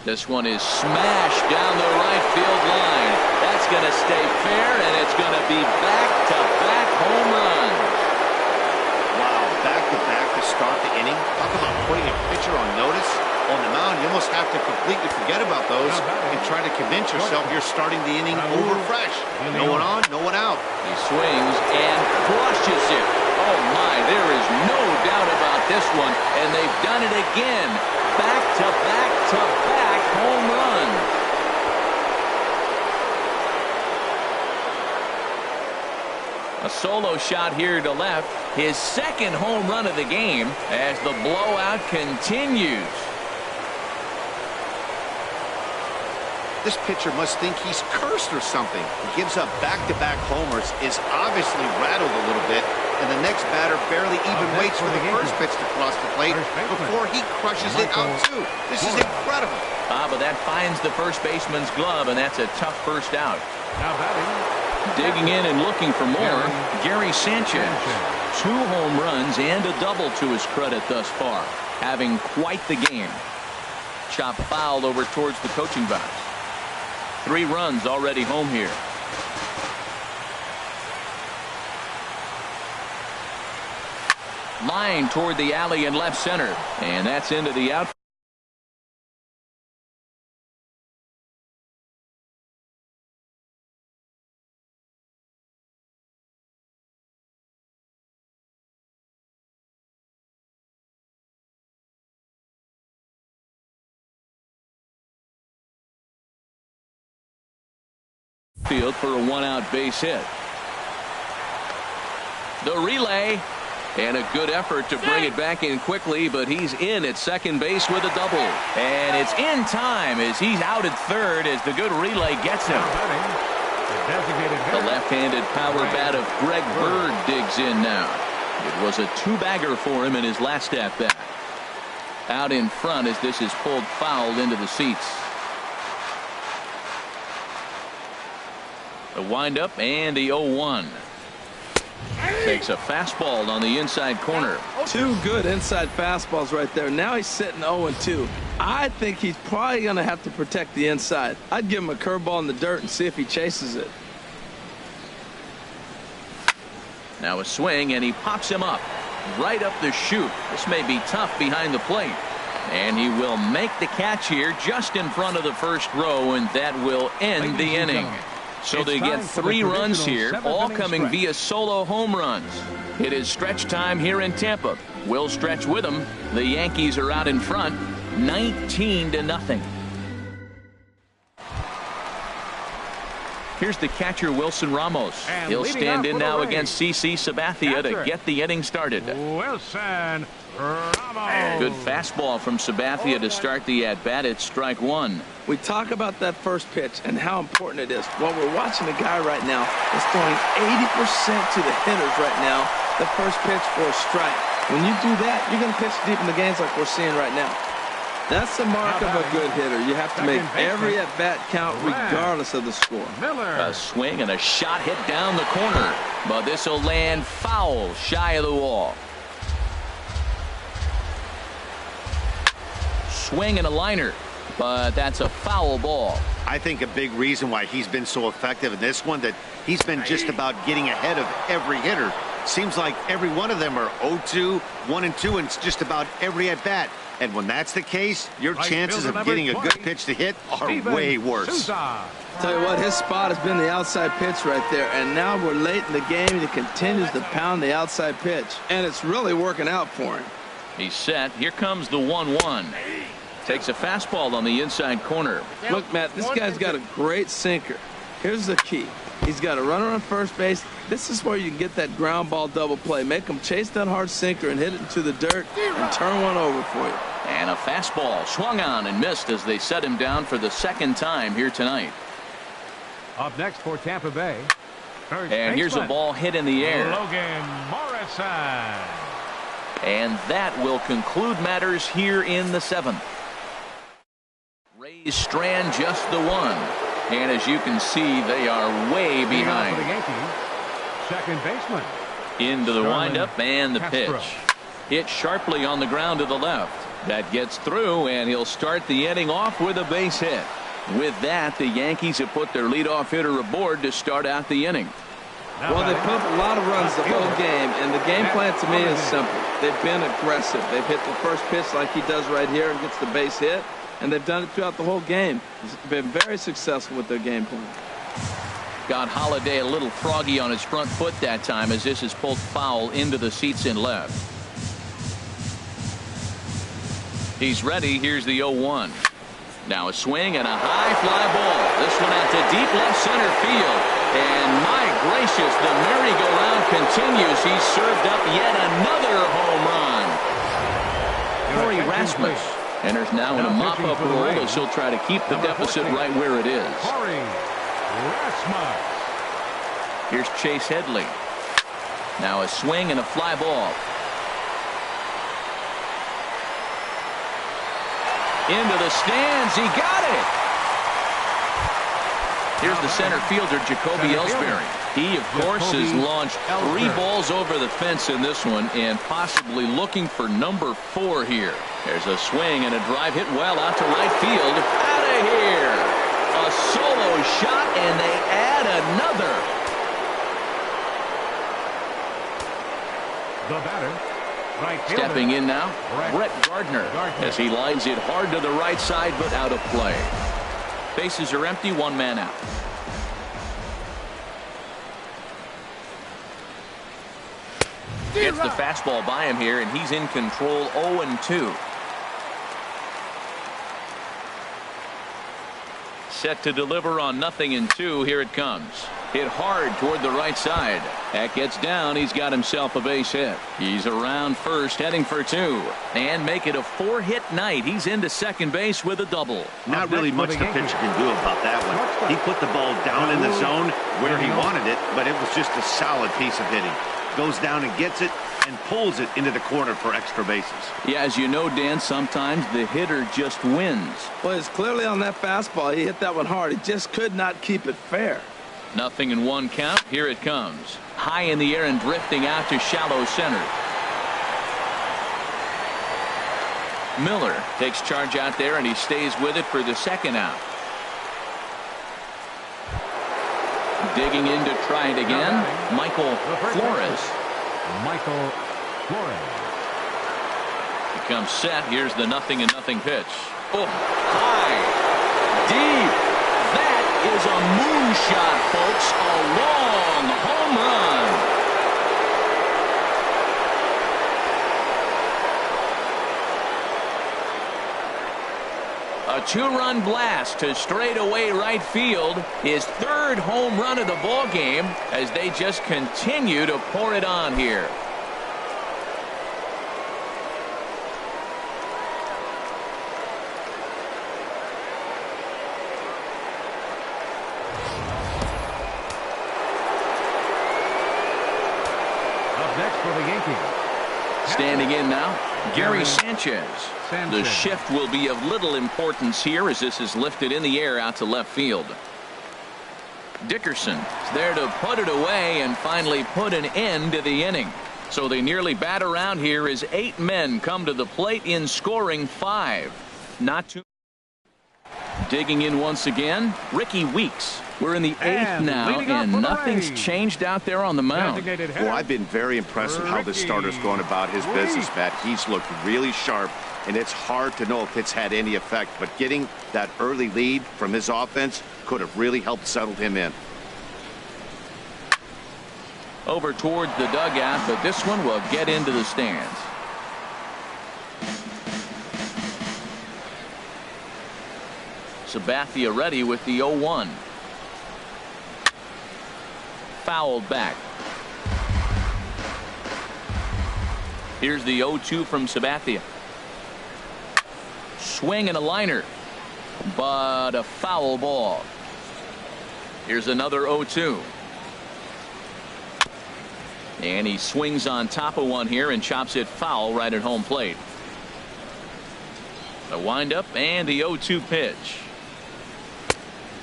[SPEAKER 2] This one is smashed down the right field line. That's going to stay fair, and it's going to be back-to-back home runs.
[SPEAKER 1] Wow, back-to-back to start the inning. Talk about putting a pitcher on notice. On the mound, you almost have to completely forget about those and try to convince yourself you're starting the inning over fresh. No one on, no one out.
[SPEAKER 2] He swings and crushes it. Oh my, there is no doubt about this one, and they've done it again. Back-to-back-to-back home run. A solo shot here to left. His second home run of the game as the blowout continues.
[SPEAKER 1] This pitcher must think he's cursed or something. He gives up back-to-back homers, is obviously rattled a little bit, and the next batter barely even waits for the first pitch to cross the plate before he crushes it out too. This is incredible.
[SPEAKER 2] But that finds the first baseman's glove, and that's a tough first out.
[SPEAKER 3] Now batting.
[SPEAKER 2] Digging in and looking for more, Gary Sanchez. 2 home runs and a double to his credit thus far, having quite the game. Chopped foul over towards the coaching box. 3 runs already home here. Line toward the alley in left center, and that's into the outfield. Field for a one-out base hit. The relay. And a good effort to bring it back in quickly, but he's in at second base with a double. And it's in time as he's out at third as the good relay gets him. The left-handed power bat of Greg Bird digs in now. It was a two-bagger for him in his last at-bat. Out in front as this is pulled foul into the seats. The windup and the 0-1. Takes a fastball on the inside corner.
[SPEAKER 4] Two good inside fastballs right there. Now he's sitting 0-2. I think he's probably going to have to protect the inside. I'd give him a curveball in the dirt and see if he chases it.
[SPEAKER 2] Now a swing, and he pops him up right up the chute. This may be tough behind the plate. And he will make the catch here just in front of the first row, and that will end the inning. So they get 3 runs here, all coming via solo home runs. It is stretch time here in Tampa. We'll stretch with them. The Yankees are out in front, 19-0. Here's the catcher, Wilson Ramos. He'll stand in now against CC Sabathia to get the inning started.
[SPEAKER 3] Wilson Ramos.
[SPEAKER 2] Good fastball from Sabathia to start the at-bat. It's strike one.
[SPEAKER 4] We talk about that first pitch and how important it is. Well, we're watching a guy right now that's throwing 80% to the hitters right now. The first pitch for a strike. When you do that, you're going to pitch deep in the games like we're seeing right now. That's the mark of a good hitter. You have to make every at-bat count regardless of the score.
[SPEAKER 2] A swing and a shot hit down the corner. But this will land foul shy of the wall. Swing and a liner. But that's a foul ball.
[SPEAKER 1] I think a big reason why he's been so effective in this one, that he's been just about getting ahead of every hitter. Seems like every one of them are 0-2, 1-2, and it's just about every at-bat. And when that's the case, your chances of getting a good pitch to hit are way worse.
[SPEAKER 4] Tell you what, his spot has been the outside pitch right there, and now we're late in the game, and he continues to pound the outside pitch, and it's really working out for him.
[SPEAKER 2] He's set. Here comes the 1-1. Takes a fastball on the inside corner.
[SPEAKER 4] Look, Matt, this guy's got a great sinker. Here's the key. He's got a runner on first base. This is where you can get that ground ball double play. Make him chase that hard sinker and hit it into the dirt and turn one over for you.
[SPEAKER 2] And a fastball swung on and missed as they set him down for the second time here tonight.
[SPEAKER 3] Up next for Tampa Bay.
[SPEAKER 2] And here's a ball hit in the air.
[SPEAKER 3] Logan Morrison.
[SPEAKER 2] And that will conclude matters here in the 7th. Rays strand just the one. And as you can see, they are way behind.
[SPEAKER 3] For the Yankees, second baseman.
[SPEAKER 2] Into the windup and the pitch. Hit sharply on the ground to the left. That gets through, and he'll start the inning off with a base hit. With that, the Yankees have put their leadoff hitter aboard to start out the inning.
[SPEAKER 4] Well, they've put up a lot of runs the whole game, and the game plan to me is simple. They've been aggressive. They've hit the first pitch like he does right here and gets the base hit, and they've done it throughout the whole game. It's been very successful with their game plan.
[SPEAKER 2] Got Holiday a little froggy on his front foot that time as this is pulled foul into the seats in left. He's ready. Here's the 0-1. Now a swing and a high fly ball. This one out to deep left center field. And my gracious, the merry-go-round continues. He's served up yet another home run. Corey Rasmus enters now in a mop-up role as he'll try to keep the deficit right where it is.
[SPEAKER 3] Corey Rasmus.
[SPEAKER 2] Here's Chase Headley. Now a swing and a fly ball. Into the stands. He got it. Here's the center fielder, Jacoby Ellsbury. He, of course, has launched 3 balls over the fence in this one and possibly looking for number 4 here. There's a swing and a drive hit well out to right field. Out of here. A solo shot, and they add another.
[SPEAKER 3] The batter. Right
[SPEAKER 2] Stepping in now, Brett Gardner, as he lines it hard to the right side, but out of play. Bases are empty, 1 man out. Gets the fastball by him here, and he's in control, 0-2. set to deliver on 0-2. Here it comes. Hit hard toward the right side. That gets down. He's got himself a base hit. He's around first, heading for 2. And make it a 4-hit night. He's into second base with a double.
[SPEAKER 1] Not really much the pitcher can do about that one. He put the ball down in the zone where he wanted it, but it was just a solid piece of hitting. Goes down and gets it and pulls it into the corner for extra bases.
[SPEAKER 2] Yeah, as you know, Dan, sometimes the hitter just wins.
[SPEAKER 4] Well, it's clearly on that fastball. He hit that one hard. He just could not keep it fair.
[SPEAKER 2] 0-1 count. Here it comes. High in the air and drifting out to shallow center. Miller takes charge out there, and he stays with it for the second out. Digging in to try it again, Michael Flores.
[SPEAKER 3] Michael Flores.
[SPEAKER 2] He comes set. Here's the 0-0 pitch. Oh, high, deep. That is a moonshot, folks. A long home run. A 2-run blast to straightaway right field. His 3rd home run of the ball game as they just continue to pour it on here.
[SPEAKER 3] Up next for the Yankees.
[SPEAKER 2] Standing in now, Gary Sanchez. The shift will be of little importance here as this is lifted in the air out to left field. Dickerson is there to put it away and finally put an end to the inning. So they nearly bat around here as 8 men come to the plate in scoring 5. Not too. Digging in once again, Ricky Weeks. We're in the 8th now, and nothing's changed out there on the mound.
[SPEAKER 1] Well, I've been very impressed with how this starter's going about his business, Matt. He's looked really sharp, and it's hard to know if it's had any effect, but getting that early lead from his offense could have really helped settle him in.
[SPEAKER 2] Over towards the dugout, but this one will get into the stands. Sabathia ready with the 0-1. Fouled back. Here's the 0-2 from Sabathia. Swing and a liner, but a foul ball. Here's another 0-2. And he swings on top of one here and chops it foul right at home plate. A windup and the 0-2 pitch.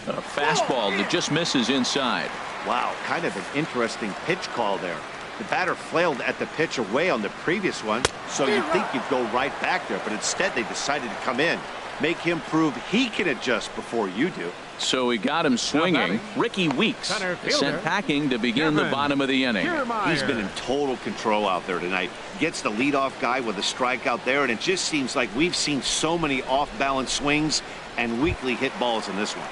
[SPEAKER 2] A fastball that just misses inside.
[SPEAKER 1] Wow, kind of an interesting pitch call there. The batter flailed at the pitch away on the previous one, so you'd think you'd go right back there, but instead they decided to come in, make him prove he can adjust before you do.
[SPEAKER 2] So he got him swinging. Ricky Weeks sent packing to begin the bottom of the inning.
[SPEAKER 1] He's been in total control out there tonight. Gets the leadoff guy with a strikeout there, and it just seems like we've seen so many off-balance swings and weakly hit balls in this one.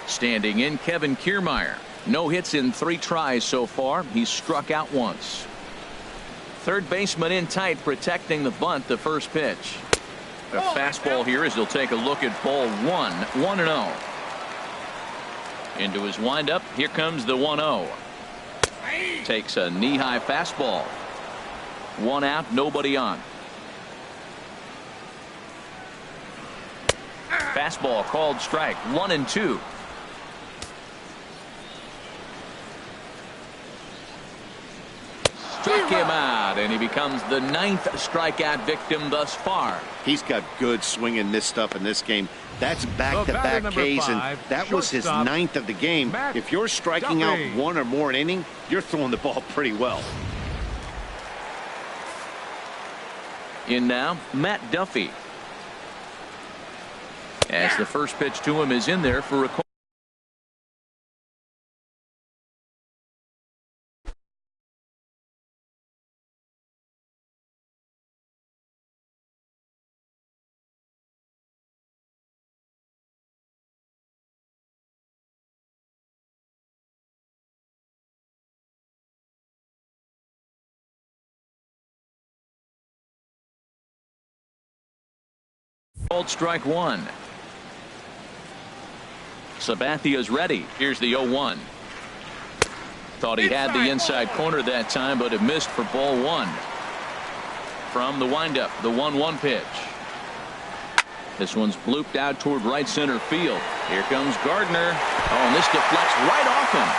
[SPEAKER 2] Standing in, Kevin Kiermaier. No hits in 3 tries so far. He's struck out once. Third baseman in tight, protecting the bunt, the first pitch. A fastball here as he'll take a look at ball 1. 1-0. Into his windup. Here comes the 1-0. Takes a knee-high fastball. 1 out, nobody on. Fastball called strike. 1-2. Struck him out, and he becomes the 9th strikeout victim thus far.
[SPEAKER 1] He's got good swing and miss stuff in this game. That's back-to-back Ks, and that was his 9th of the game. If you're striking out 1 or more an inning, you're throwing the ball pretty well.
[SPEAKER 2] In now, Matt Duffy. As the first pitch to him is in there for a call. Called strike 1. Sabathia's ready. Here's the 0-1. Thought he had the inside corner that time, but it missed for ball 1. From the windup, the 1-1 pitch. This one's blooped out toward right center field. Here comes Gardner. Oh, and this deflects right off him.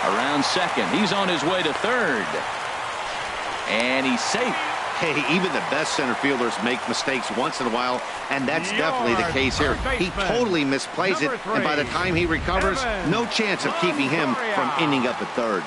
[SPEAKER 2] Around second. He's on his way to third. And he's safe.
[SPEAKER 1] Hey, even the best center fielders make mistakes once in a while, and that's definitely the case here. He totally misplays it, and by the time he recovers, no chance of keeping him from ending up at third.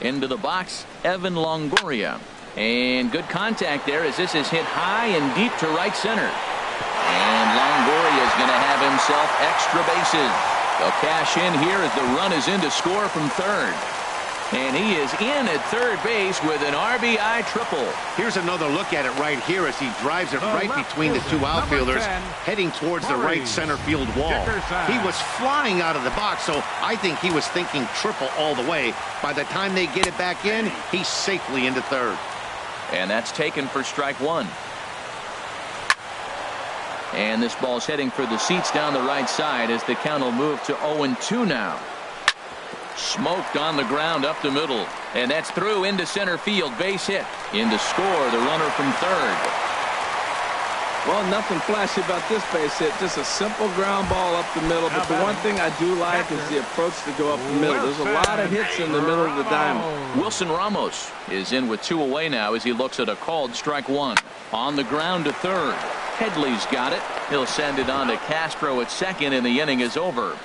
[SPEAKER 2] Into the box, Evan Longoria. And good contact there as this is hit high and deep to right center. And Longoria is going to have himself extra bases. They'll cash in here as the run is in to score from third. And he is in at third base with an RBI triple.
[SPEAKER 1] Here's another look at it right here as he drives it right between the two outfielders, heading towards the right center field wall. He was flying out of the box, so I think he was thinking triple all the way. By the time they get it back in, he's safely into third.
[SPEAKER 2] And that's taken for strike one. And this ball's heading for the seats down the right side as the count will move to 0-2 now. Smoked on the ground up the middle, and that's through into center field. Base hit. In to score the runner from third.
[SPEAKER 4] Well, nothing flashy about this base hit. Just a simple ground ball up the middle. But the one thing I do like is the approach to go up the middle. There's a lot of hits in the middle of the diamond.
[SPEAKER 2] Wilson Ramos is in with 2 away now as he looks at a called strike one. On the ground to third. Headley's got it. He'll send it on to Castro at second, and the inning is over.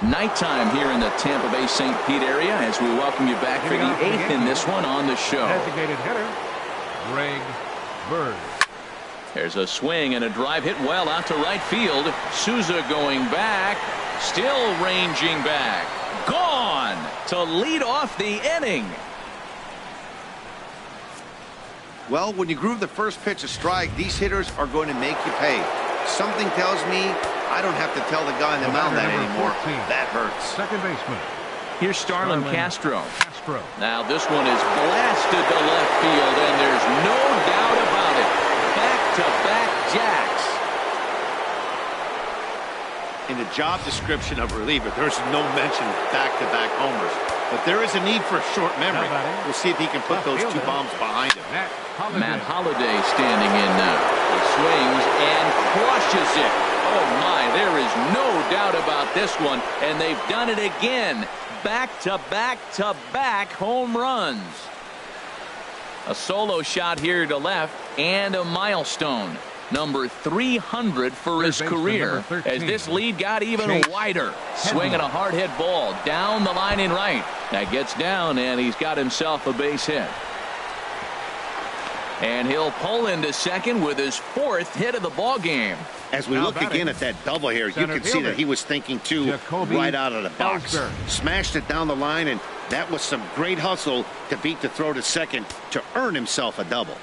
[SPEAKER 2] Nighttime here in the Tampa Bay St. Pete area as we welcome you back for the 8th in this one on the show.
[SPEAKER 3] Designated hitter, Greg Bird.
[SPEAKER 2] There's a swing and a drive hit well out to right field. Souza going back, still ranging back. Gone to lead off the inning.
[SPEAKER 1] Well, when you groove the first pitch a strike, these hitters are going to make you pay. Something tells me I don't have to tell the guy on the mound that anymore. That hurts.
[SPEAKER 3] Second baseman.
[SPEAKER 2] Here's Starlin Castro. Now this one is blasted to left field, and there's no doubt about it. Back-to-back jacks.
[SPEAKER 1] In the job description of reliever, there's no mention of back-to-back homers. But there is a need for a short memory. We'll see if he can put those two bombs behind him.
[SPEAKER 2] Matt Holliday standing in now. He swings and crushes it. Oh my, there is no doubt about this one. And they've done it again. Back-to-back-to-back home runs. A solo shot here to left and a milestone. Number 300 for his career, as this lead got even wider. Swinging a hard hit ball down the line in right. That gets down, and he's got himself a base hit. And he'll pull into second with his 4th hit of the ball game.
[SPEAKER 1] As we look again at that double here, you can see that he was thinking too right out of the box. Smashed it down the line, and that was some great hustle to beat the throw to second to earn himself a double.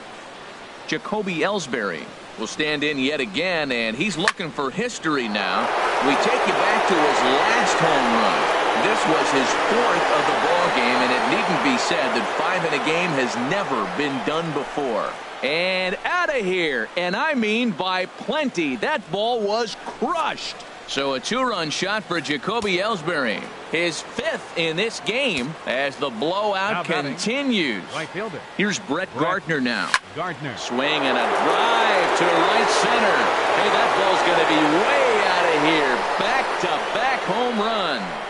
[SPEAKER 2] Jacoby Ellsbury will stand in yet again, and he's looking for history now. We take you back to his last home run. This was his 4th of the ball game, and it needn't be said that 5 in a game has never been done before. And out of here, and I mean by plenty. That ball was crushed. So a 2-run shot for Jacoby Ellsbury. His 5th in this game as the blowout continues. Here's Brett Gardner now. Swing and a drive to right center. Hey, that ball's going to be way out of here. Back-to-back home runs.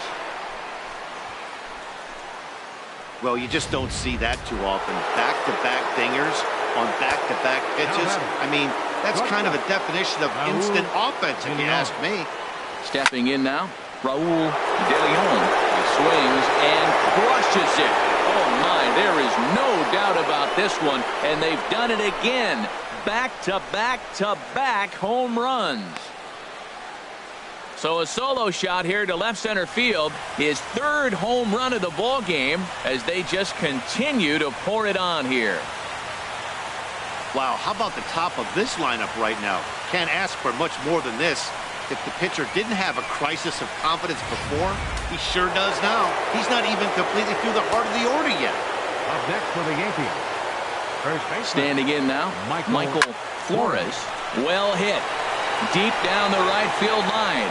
[SPEAKER 1] Well, you just don't see that too often. Back-to-back dingers on back-to-back pitches. I mean, that's kind of a definition of instant offense, if you ask me.
[SPEAKER 2] Stepping in now, Raul De Leon. He swings and crushes it. Oh my, there is no doubt about this one, and they've done it again. Back-to-back-to-back home runs. So a solo shot here to left center field. His 3rd home run of the ball game as they just continue to pour it on here.
[SPEAKER 1] Wow, how about the top of this lineup right now? Can't ask for much more than this. If the pitcher didn't have a crisis of confidence before, he sure does now. He's not even completely through the heart of the order yet.
[SPEAKER 3] Up next for the Yankees. First baseman.
[SPEAKER 2] Standing in now, Michael Flores. Well hit. Deep down the right field line.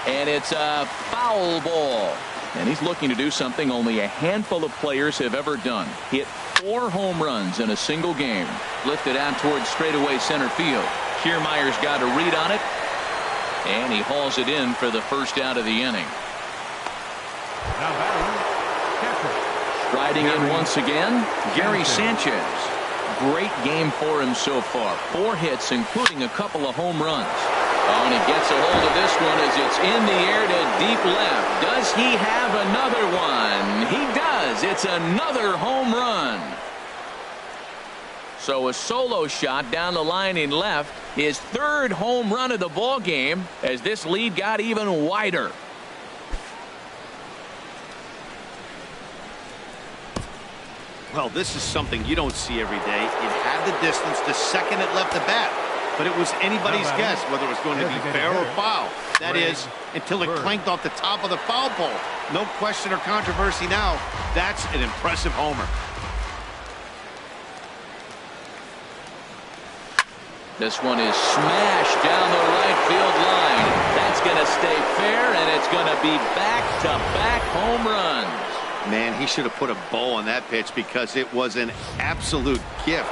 [SPEAKER 2] And it's a foul ball. And he's looking to do something only a handful of players have ever done. Hit 4 home runs in a single game. Lifted out towards straightaway center field. Kiermaier's got a read on it. And he hauls it in for the first out of the inning. Striding in once again, Gary Sanchez. Great game for him so far. 4 hits, including a couple of home runs. Oh, and he gets a hold of this one as it's in the air to deep left. Does he have another one? He does. It's another home run. So a solo shot down the line in left. His 3rd home run of the ball game as this lead got even wider.
[SPEAKER 1] Well, this is something you don't see every day. It had the distance to second it left the bat. But it was anybody's guess whether it was going to be fair or foul. That is, until it clanked off the top of the foul pole. No question or controversy now. That's an impressive homer.
[SPEAKER 2] This one is smashed down the right field line. That's going to stay fair, and it's going to be back-to-back home runs.
[SPEAKER 1] Man, he should have put a bow on that pitch because it was an absolute gift.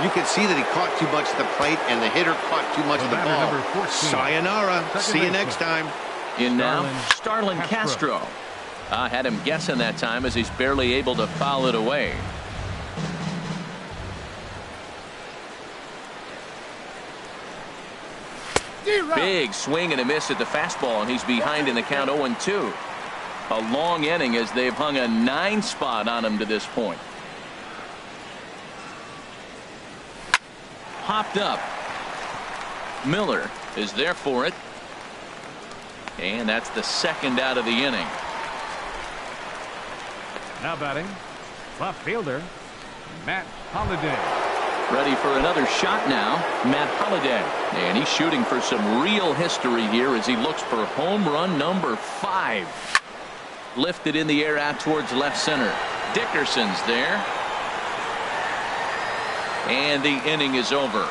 [SPEAKER 1] You can see that he caught too much of the plate, and the hitter caught too much of the ball. Sayonara. See you next time.
[SPEAKER 2] In now, Starlin Castro. I had him guessing that time as he's barely able to foul it away. Big swing and a miss at the fastball, and he's behind in the count 0-2. A long inning as they've hung a 9 spot on him to this point. Popped up. Miller is there for it. And that's the 2nd out of the inning.
[SPEAKER 3] Now batting, left fielder, Matt Holliday.
[SPEAKER 2] Ready for another shot now, Matt Holliday. And he's shooting for some real history here as he looks for home run number 5. Lifted in the air out towards left center. Dickerson's there. And the inning is over.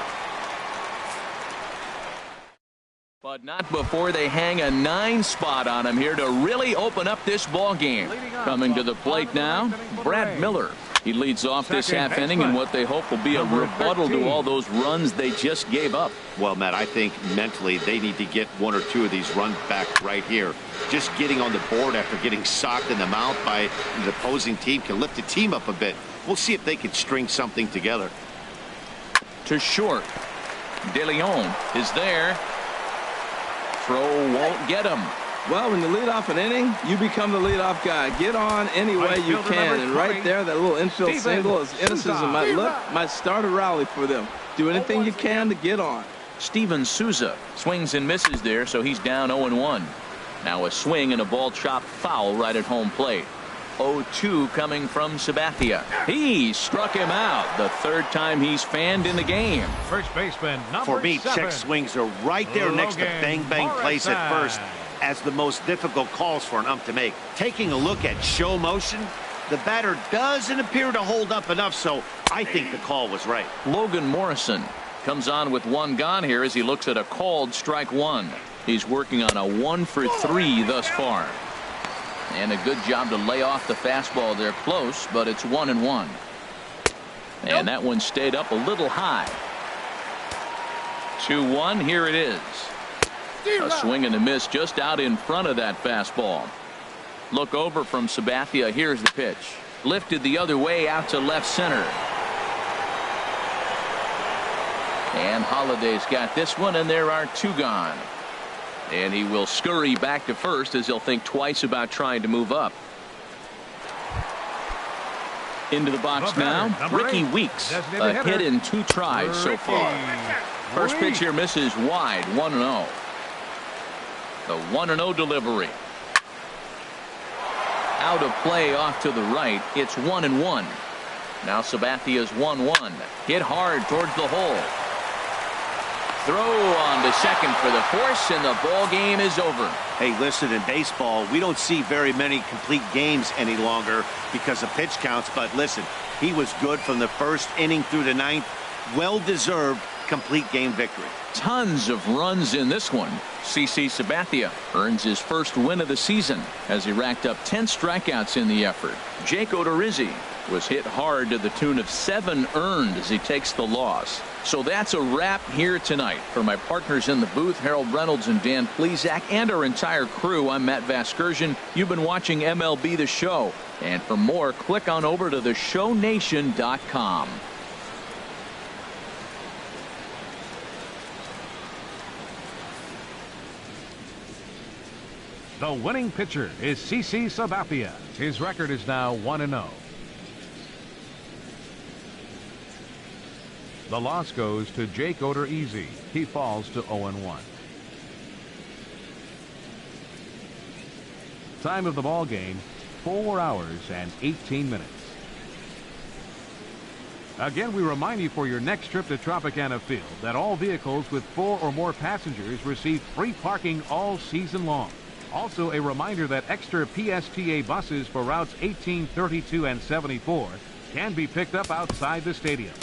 [SPEAKER 2] But not before they hang a 9 spot on him here to really open up this ball game. Coming to the plate now, Brad Miller. He leads off this half inning in what they hope will be a rebuttal to all those runs they just gave up.
[SPEAKER 1] Well, Matt, I think mentally they need to get 1 or 2 of these runs back right here. Just getting on the board after getting socked in the mouth by the opposing team can lift the team up a bit. We'll see if they can string something together.
[SPEAKER 2] To short. De Leon is there. Throw won't get him.
[SPEAKER 4] Well, when you lead off an inning, you become the leadoff guy. Get on any way you can. And right there, that little infield single, as innocent as it might look, might start a rally for them. Do anything you can to get on.
[SPEAKER 2] Steven Souza swings and misses there, so he's down 0-1. Now a swing and a ball chopped foul right at home plate. 0-2 coming from Sabathia. He struck him out the 3rd time he's fanned in the game.
[SPEAKER 3] First baseman number
[SPEAKER 1] For me,
[SPEAKER 3] 7.
[SPEAKER 1] check swings are right there next to bang-bang plays at first as the most difficult calls for an ump to make. Taking a look at show motion, the batter doesn't appear to hold up enough, so I think the call was right.
[SPEAKER 2] Logan Morrison comes on with 1 gone here as he looks at a called strike 1. He's working on a 1 for 3 thus far. And a good job to lay off the fastball there close, but it's 1-1. And that one stayed up a little high. 2-1, here it is. A swing and a miss just out in front of that fastball. Look over from Sabathia. Here's the pitch. Lifted the other way out to left center. And Holliday's got this one, and there are 2 gone. And he will scurry back to first as he'll think twice about trying to move up. Into the box now, Ricky Weeks. A hit in 2 tries so far. First pitch here misses wide, 1-0. The 1-0 delivery. Out of play off to the right. It's 1-1. Now Sabathia's 1-1. Hit hard towards the hole. Throw on to second for the force, and the ball game is over.
[SPEAKER 1] Hey, listen, in baseball, we don't see very many complete games any longer because of pitch counts. But listen, he was good from the 1st inning through the 9th. Well-deserved complete game victory.
[SPEAKER 2] Tons of runs in this one. CC Sabathia earns his 1st win of the season as he racked up 10 strikeouts in the effort. Jake Odorizzi was hit hard to the tune of 7 earned as he takes the loss. So that's a wrap here tonight. For my partners in the booth, Harold Reynolds and Dan Plesac, and our entire crew, I'm Matt Vasgersian. You've been watching MLB The Show. And for more, click on over to theshownation.com.
[SPEAKER 3] The winning pitcher is CC Sabathia. His record is now 1-0. The loss goes to Jake Odorizzi. He falls to 0-1. Time of the ball game, 4 hours and 18 minutes. Again, we remind you for your next trip to Tropicana Field that all vehicles with 4 or more passengers receive free parking all season long. Also, a reminder that extra PSTA buses for routes 18, 32, and 74 can be picked up outside the stadium.